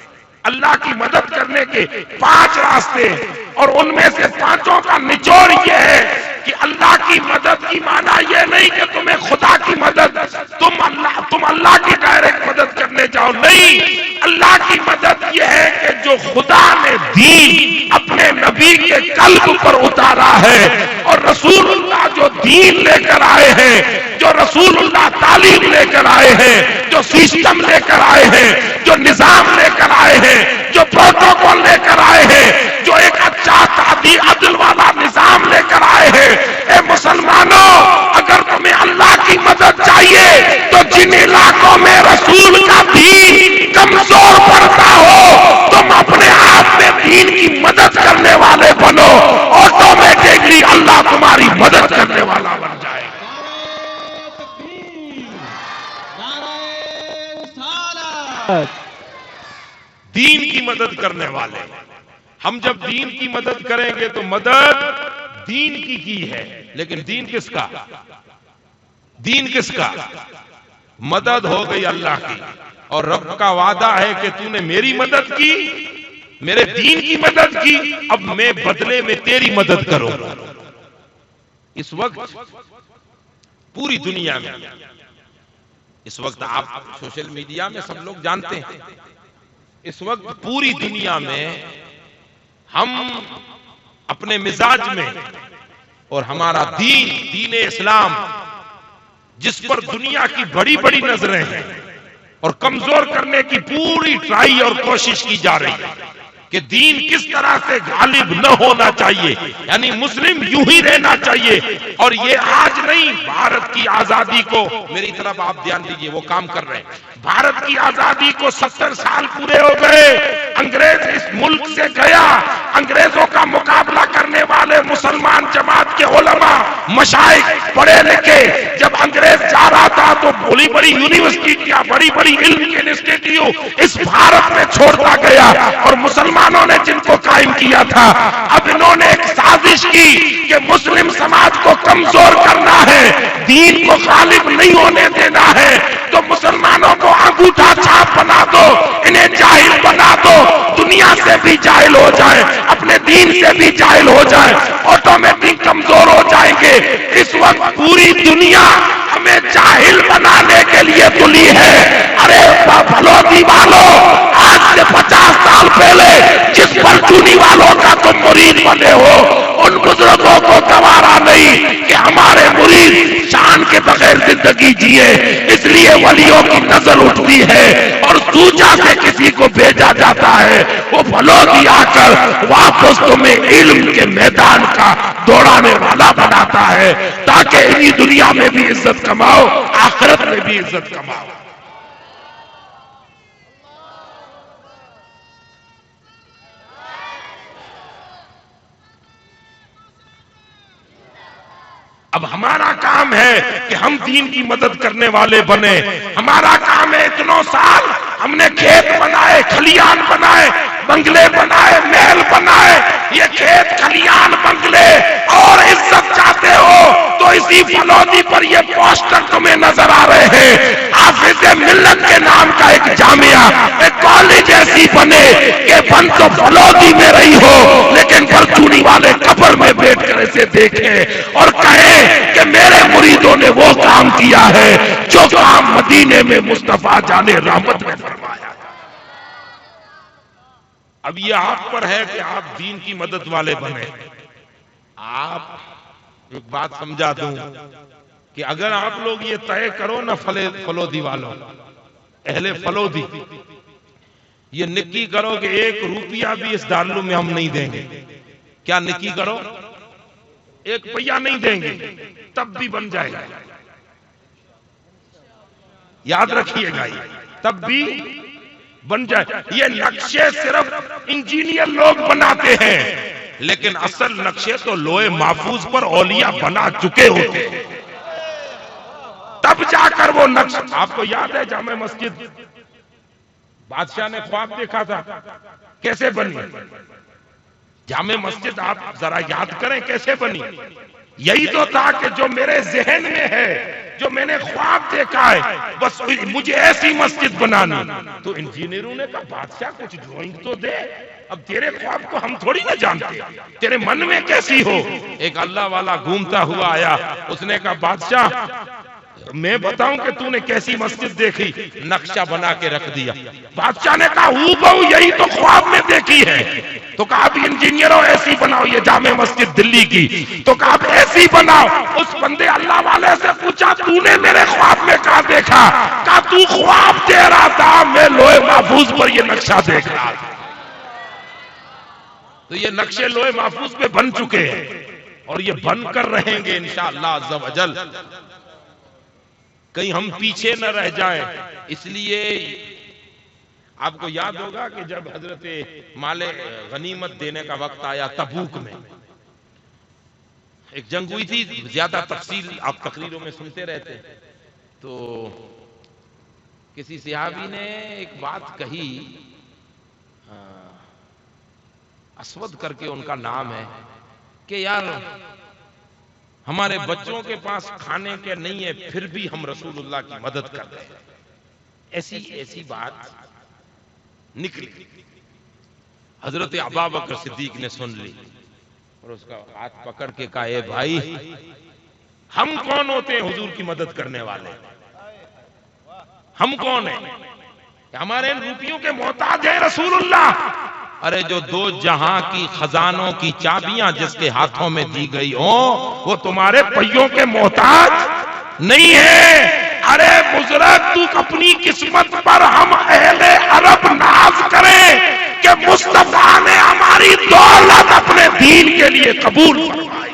اللہ کی مدد کرنے کے 5 راستے، اور ان میں سے 5 کا نچوڑ یہ ہے کہ اللہ کی مدد کی معنی یہ نہیں کہ تمہیں خدا کی مدد، تم اللہ کی ڈائریکٹ مدد کرنے جاؤ، نہیں. اللہ کی مدد یہ ہے کہ جو خدا نے دین اپنے نبی کے قلب پر اتارا ہے، اور رسول اللہ جو دین لے کر آئے ہیں، جو رسول اللہ تعلیم لے کر آئے ہیں، جو سسٹم لے کر آئے ہیں، جو نظام لے کر آئے ہیں، جو پروٹوکول لے کر آئے ہیں، جو ایک اچھا عدل والا نظام لے کر آئے ہیں. اے مسلمانوں، اگر تمہیں اللہ کی مدد چاہیے تو جن علاقوں میں رسول کا دین کمزور پڑتا ہو، تم اپنے آپ میں دین کی مدد کرنے والے بنو، آٹومیٹکلی اللہ تمہاری مدد کرنے والا بن جائے. دین کی مدد کرنے والے. ہم جب دین کی مدد کریں گے تو مدد دین کی ہے، لیکن دین کس کا؟ دین کس کا؟ مدد ہو گئی اللہ کی. اور رب کا وعدہ ہے کہ تو نے میری مدد کی، میرے دین کی مدد کی، اب میں بدلے میں تیری مدد کروں. اس وقت پوری دنیا میں، اس وقت آپ سوشل میڈیا میں سب لوگ جانتے ہیں، اس وقت پوری دنیا میں ہم اپنے مزاج میں، اور ہمارا دین اسلام جس پر دنیا کی بڑی بڑی نظریں ہیں، اور کمزور کرنے کی پوری ٹرائی اور کوشش کی جا رہی ہے کہ دین کس طرح سے غالب نہ ہونا چاہیے، یعنی مسلم یوں ہی رہنا چاہیے. اور یہ آج نہیں، بھارت کی آزادی کو، میری طرف آپ دھیان دیجئے، وہ کام کر رہے ہیں. بھارت کی آزادی کو 70 سال پورے ہو گئے. انگریز اس ملک سے گیا، انگریزوں کا مقابلہ کرنے والے مسلمان جماعت کے علماء، مشائخ، پڑھے لکھے، جب انگریز جا رہا تھا تو بڑی بڑی یونیورسٹیاں، بڑی بڑی علم کے انسٹیٹیوٹ اس بھارت میں چھوڑتا گیا، اور مسلمانوں نے جن کو قائم کیا تھا، اب انہوں نے ایک سازش کی کہ مسلم سماج کو کمزور کرنا ہے، دین کو غالب نہیں ہونے دینا ہے، تو مسلمانوں کو انگوٹھا چھاپ بنا دو، انہیں جاہل بنا دو، دنیا سے بھی جاہل ہو جائیں، اپنے دین سے بھی جاہل ہو جائیں، آٹومیٹک کمزور ہو جائیں گے. اس وقت پوری دنیا ہمیں جاہل بنانے کے لیے تلی ہے. ارے بھلودی والوں، آج سے 50 سال پہلے جس پرچونی والوں کا تم مرید بنے ہو، ان بزرگوں کو گوارا نہیں کہ ہمارے مرید شان کے بغیر زندگی جیے. اس لیے ولیوں کی نظر اٹھتی ہے اور دوجا سے کسی کو بھیجا جاتا ہے، وہ بھلودی آ کر واپس تمہیں علم کے میدان کا دوڑانے والا بناتا ہے، تاکہ انہی دنیا میں بھی عزت کماؤ، آخرت میں بھی عزت کماؤ. اب ہمارا کام ہے کہ ہم دین کی مدد کرنے والے بنے. ہمارا کام ہے، اتنوں سال ہم نے کھیت بنائے، کھلیان بنائے، بنگلے بنائے، محل بنائے. یہ کھیت، کھلیان، بنگلے اور عزت چاہتے ہو تو اسی فلودی پر یہ پوسٹر تمہیں نظر آ رہے ہیں. حافظ ملت کے نام کا ایک جامعہ، ایک کالج ایسی بنے کہ بن تو فلودی میں رہی ہو، لیکن پرچونی والے قبر میں بیٹھ کر اسے دیکھیں اور کہیں کہ میرے مریدوں نے وہ کام کیا ہے جو کام مدینے میں مصطفیٰ جان رحمت نے فرمایا. اب یہ آپ پر ہے کہ آپ دین کی مدد والے بنے. آپ ایک بات سمجھا دوں کہ اگر آپ لوگ یہ طے کرو نا، فلودی والوں، اہل فلودی، یہ نکی کرو کہ 1 روپیہ بھی اس دارالعلوم میں ہم نہیں دیں گے. کیا نکی کرو؟ 1 پیسہ نہیں دیں گے، تب بھی بن جائے گا. یاد رکھیے گا، تب بھی بن جائے. یہ نقشے صرف انجینئر لوگ بناتے ہیں، لیکن اصل نقشے تو لوح محفوظ پر اولیاء بنا چکے ہوتے ہیں. تب جا کر وہ نقش. آپ کو یاد ہے جامع مسجد بادشاہ نے خواب دیکھا تھا، کیسے بنی جامع مسجد؟ آپ ذرا یاد کریں کیسے بنی. یہی تو تھا کہ جو میرے ذہن میں ہے، جو میں نے خواب دیکھا ہے، بس مجھے ایسی مسجد بنانی. تو انجینئروں نے کہا بادشاہ کچھ ڈرائنگ تو دے، اب تیرے خواب کو ہم تھوڑی نہ جانتے، تیرے من میں کیسی ہو. ایک اللہ والا گھومتا ہوا آیا، اس نے کہا بادشاہ میں بتاؤں کہ تو نے کیسی مسجد دیکھی؟ نقشہ بنا کے رکھ دیا. بادشاہ نے کہا ہو یہی تو خواب میں دیکھی ہے. تو کہا اب انجینئروں ایسی بناؤ، یہ جامع مسجد دلی کی. تو کہا اب ایسی بناؤ. اس بندے اللہ والے سے پوچھا تو نے میرے خواب میں کہاں دیکھا؟ کہا تو خواب دے رہا تھا، میں لوح محفوظ پر یہ نقشہ دیکھ رہا تھا. تو یہ نقشے لوح محفوظ پہ بن چکے ہیں اور یہ بن کر رہیں گے انشاءاللہ عز و جل. کہیں ہم پیچھے نہ رہ جائیں. اس لیے آپ کو یاد ہوگا کہ جب حضرت مال غنیمت دینے کا وقت آیا تبوک میں، ایک جنگ ہوئی تھی. زیادہ تفصیل آپ تقریروں میں سنتے رہتے. تو کسی صحابی نے ایک بات کہی، اسود کر کے ان کا نام ہے، کہ یار ہمارے بچوں کے پاس کھانے کے نہیں ہے، پھر بھی ہم رسول اللہ کی مدد کر رہے ہیں. ایسی بات نکلی. حضرت ابوبکر صدیق نے سن لی اور اس کا ہاتھ پکڑ کے کہا اے بھائی، ہم کون ہوتے ہیں حضور کی مدد کرنے والے؟ ہم کون ہیں؟ ہمارے روپیوں کے محتاج ہیں رسول اللہ. ارے جو 2 جہاں کی خزانوں کی چابیاں جس کے ہاتھوں میں دی گئی ہوں، وہ تمہارے پہیوں کے محتاج نہیں ہے. ارے بزرگ تو اپنی قسمت پر ہم اہل عرب ناز کریں کہ مصطفیٰ نے ہماری دولت اپنے دین کے لیے قبول فرمائی۔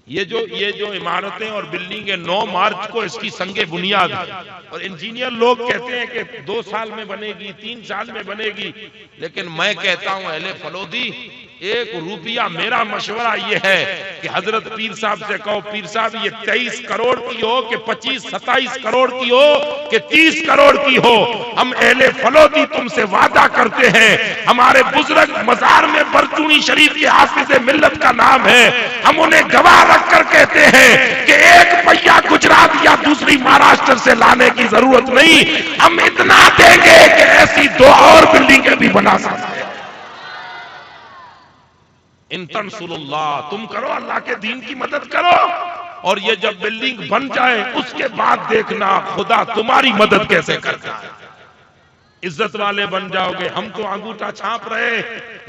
یہ جو عمارتیں اور بلڈنگیں 9 مارچ کو اس کی سنگ بنیاد ہے، اور انجینئر لوگ کہتے ہیں کہ 2 سال میں بنے گی، 3 سال میں بنے گی، لیکن میں کہتا ہوں اہل فلودی، 1 روپیہ میرا مشورہ یہ ہے کہ حضرت پیر صاحب سے کہو، پیر صاحب یہ 23 کروڑ کی ہو کہ 25-27 کروڑ کی ہو کہ 30 کروڑ کی ہو، ہم اہل فلودی تم سے وعدہ کرتے ہیں، ہمارے بزرگ مزار میں برچونی شریف کے حافظ ملت کا نام ہے، ہم انہیں گواہ رکھ کر کہتے ہیں کہ 1 پہیا گجرات یا دوسری مہاراشٹر سے لانے کی ضرورت نہیں، ہم اتنا دیں گے کہ ایسی 2 اور بلڈنگیں بھی بنا سکتے ہیں۔ ان تنصر اللہ، تم کرو اللہ کے دین کی مدد کرو، اور یہ جب بلڈنگ بن جائے اس کے بعد دیکھنا خدا تمہاری مدد کیسے کرتا ہے، عزت والے بن جاؤ گے۔ ہم تو انگوٹھا چھاپ رہے،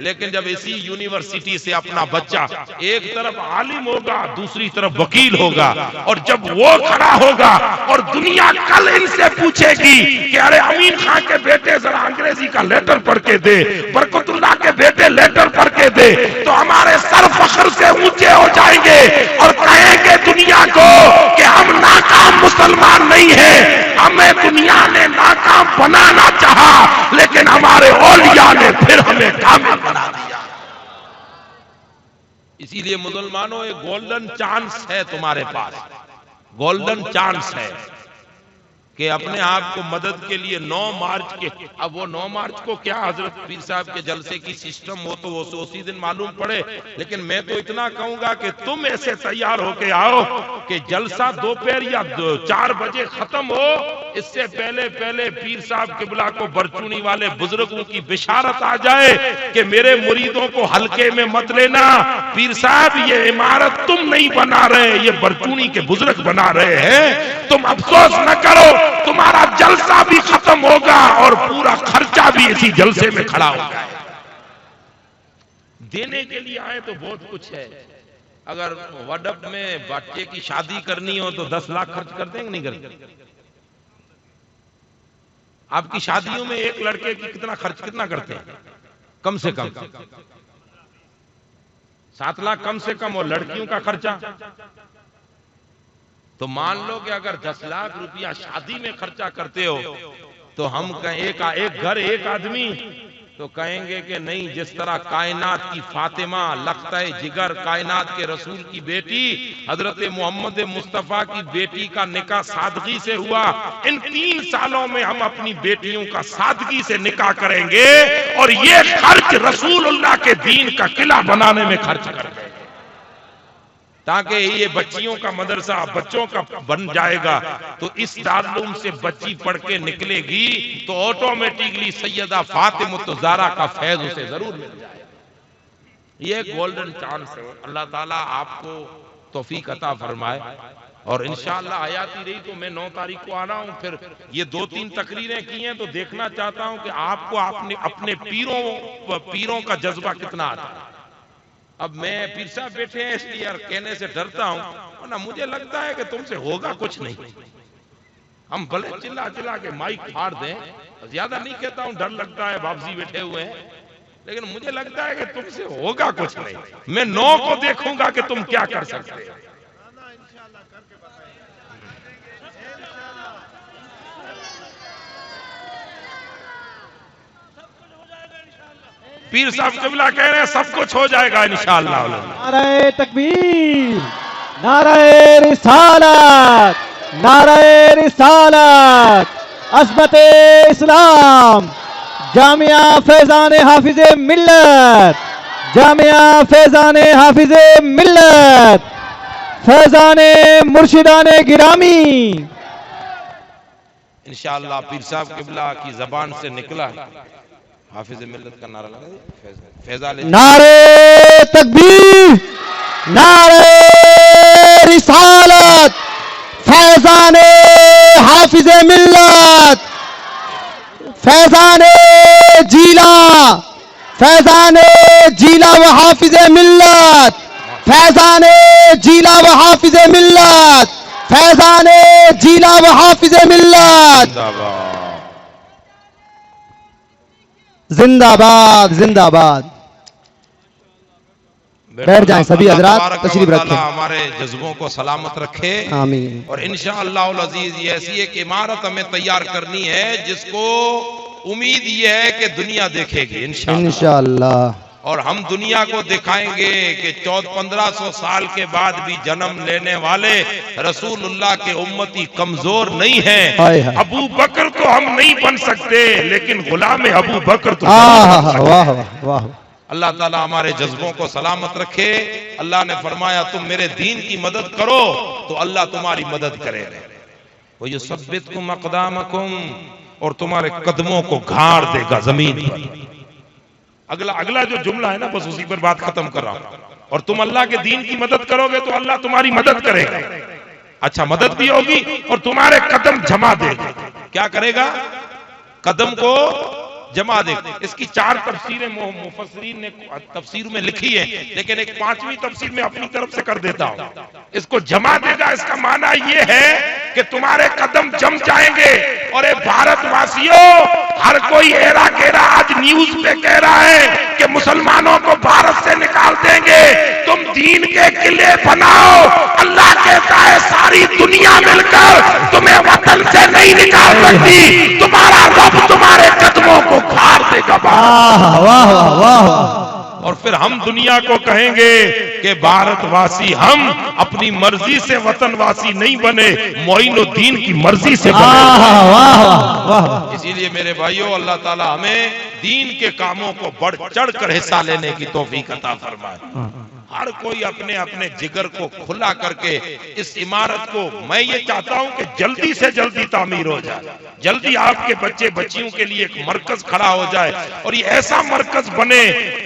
لیکن جب اسی یونیورسٹی سے اپنا بچہ ایک طرف عالم ہوگا دوسری طرف وکیل ہوگا، اور جب وہ کھڑا ہوگا اور دنیا کل ان سے پوچھے گی کہ ارے امین خان کے بیٹے ذرا انگریزی کا لیٹر پڑھ کے دے، برکت اللہ کے بیٹے لیٹر پڑھ کے دے، تو ہمارے سر فخر سے اونچے ہو جائیں گے اور کہیں گے دنیا کو کہ ہم ناکام مسلمان نہیں ہیں، ہمیں دنیا نے ناکام بنانا چاہا لیکن ہمارے اولیاء نے پھر ہمیں کامیاب بنا دیا۔ اسی لیے مسلمانوں ایک گولڈن چانس ہے تمہارے پاس، گولڈن چانس ہے کہ اپنے آپ کو مدد کے لیے 9 مارچ کے، اب وہ 9 مارچ کو کیا حضرت پیر صاحب کے جلسے کی سسٹم ہو تو وہ اسی دن معلوم پڑے، لیکن میں تو اتنا کہوں گا کہ تم ایسے تیار ہو کے آؤ کہ جلسہ دوپہر یا 4 بجے ختم ہو، اس سے پہلے پیر صاحب قبلہ کو برچونی والے بزرگوں کی بشارت آ جائے کہ میرے مریدوں کو ہلکے میں مت لینا، پیر صاحب یہ عمارت تم نہیں بنا رہے، یہ برچونی کے بزرگ بنا رہے ہیں، تم افسوس نہ کرو، تمہارا جلسہ بھی ختم ہوگا اور پورا خرچہ بھی اسی جلسے میں کھڑا ہوگا۔ دینے کے لیے آئے تو بہت کچھ ہے، اگر وڈپ میں بچے کی شادی کرنی ہو تو 10 لاکھ خرچ کر دیں گے نہیں کرتے؟ آپ کی شادیوں میں ایک لڑکے کی کتنا کرتے ہیں؟ کم سے کم 7 لاکھ کم سے کم، اور لڑکیوں کا خرچہ تو مان لو کہ اگر 10 لاکھ روپیہ شادی میں خرچہ کرتے ہو تو ہم کہیں ایک گھر ایک آدمی تو کہیں گے کہ نہیں، جس طرح کائنات کی فاطمہ لقطہ جگر کائنات کے رسول کی بیٹی حضرت محمد مصطفیٰ کی بیٹی کا نکاح سادگی سے ہوا، ان 3 سالوں میں ہم اپنی بیٹیوں کا سادگی سے نکاح کریں گے، اور یہ خرچ رسول اللہ کے دین کا قلعہ بنانے میں خرچ کریں گے، تاکہ یہ بچیوں کا مدرسہ بچوں کا بن جائے گا، تو اس دارالعلوم سے بچی پڑھ کے نکلے گی تو آٹومیٹکلی سیدہ فاطمہ الزہرا کا فیض اسے ضرور مل جائے گا۔ یہ گولڈن چانس ہے، اللہ تعالیٰ آپ کو توفیق عطا فرمائے، اور انشاءاللہ آیاتی رہی تو میں 9 تاریخ کو آنا ہوں، پھر یہ 2-3 تقریریں کی ہیں تو دیکھنا چاہتا ہوں کہ آپ کو اپنے پیروں کا جذبہ کتنا آتا ہے۔ اب میں پیر صاحب بیٹھے ہیں اس لیے کہنے سے ڈرتا ہوں، ورنہ مجھے لگتا ہے کہ تم سے ہوگا کچھ نہیں، ہم بھلے چلا کے مائک پھاڑ دیں، زیادہ نہیں کہتا ہوں، ڈر لگتا ہے، بابزی بیٹھے ہوئے ہیں، لیکن مجھے لگتا ہے کہ تم سے ہوگا کچھ نہیں، میں 9 کو دیکھوں گا کہ تم کیا کر سکتے ہیں۔ پیر صاحب قبلہ کہہ رہے ہیں سب کچھ ہو جائے گا انشاءاللہ۔ نعرہ تکبیر، نعرہ رسالت، نعرہ رسالت، عظمت اسلام، جامعہ فیضان حافظ ملت، جامعہ فیضان حافظ ملت، فیضان مرشدان گرامی۔ انشاءاللہ پیر صاحب قبلہ کی زبان سے نکلا حافظ ملت کا نعرہ لگا، فیضان نعرہ تکبیر، نعرہ رسالت، فیضان حافظ ملت، فیضان جیلا، فیضان جیلا و حافظ ملت، فیضان جیلا و حافظ ملت، فیضان جیلا و حافظ ملت زندہ باد زندہ باد. بیٹھ جائیں سبھی حضرات, تشریف رکھیں. ہمارے جذبوں کو سلامت رکھے آمین. اور انشاءاللہ العزیز یہ ایسی ایک عمارت ہمیں تیار کرنی ہے جس کو امید یہ ہے کہ دنیا دیکھے گی انشاءاللہ. اور ہم دنیا کو دکھائیں گے کہ 1400-1500 سال کے بعد بھی جنم لینے والے رسول اللہ کے امتی کمزور نہیں ہیں. ابو بکر تو ہم نہیں بن سکتے لیکن غلام ابو بکر تو واہ واہ. اللہ تعالیٰ ہمارے جذبوں کو سلامت رکھے. اللہ نے فرمایا تم میرے دین کی مدد کرو تو اللہ تمہاری مدد کرے گا. وَيُثَبِّتْكُمْ أَقْدَامَكُمْ, اور تمہارے قدموں کو گھاڑ دے گا زمین پر. اگلا جو جملہ ہے نا بس اسی پر بات ختم کر رہا ہوں. اور تم اللہ کے دین کی مدد کرو گے تو اللہ تمہاری مدد کرے گا. اچھا مدد بھی ہوگی اور تمہارے قدم جما دے گا. کیا کرے گا؟ قدم کو جما دے گا. اس کی 4 تفسیریں مفسرین نے تفسیر میں لکھی ہیں لیکن ایک 5ویں تفسیر میں اپنی طرف سے کر دیتا ہوں. اس کو جما دے گا اس کا معنی یہ ہے کہ تمہارے قدم جم جائیں گے. اور اے بھارت واسیوں, ہر کوئی ایرا گیرا آج نیوز پہ کہہ رہا ہے کہ مسلمانوں کو بھارت سے نکال دیں گے. تم دین کے قلعے بناؤ. اللہ کہتا ہے ساری دنیا مل کر تمہیں وطن سے نہیں نکال سکتی. تمہارا رب تمہارے قدموں کو گھاڑ دے گا. واہ واہ واہ. اور پھر ہم دنیا کو کہیں گے کہ بھارت واسی ہم اپنی مرضی سے وطن واسی نہیں بنے, معین الدین کی مرضی سے بنے. اسی لیے میرے بھائیوں اللہ تعالی ہمیں دین کے کاموں کو بڑھ چڑھ کر حصہ لینے کی توفیق عطا فرمائے. ہر کوئی اپنے اپنے جگر کو کھلا کر کے اس عمارت کو, میں یہ چاہتا ہوں کہ جلدی سے جلدی تعمیر ہو جائے. جلدی آپ کے بچے بچیوں کے لیے ایک مرکز کھڑا ہو جائے اور یہ ایسا مرکز بنے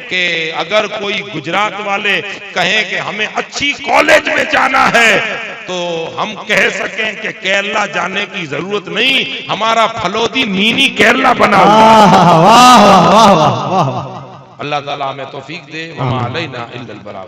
کہ اگر کوئی گجرات والے کہیں کہ ہمیں اچھی کالج میں جانا ہے تو ہم کہہ سکیں کہ کیرلا جانے کی ضرورت نہیں, ہمارا پھلودی مینی کیرلا بنا ہوا. اللہ تعالیٰ ہمیں توفیق دے. وما علینا الا البلاغ.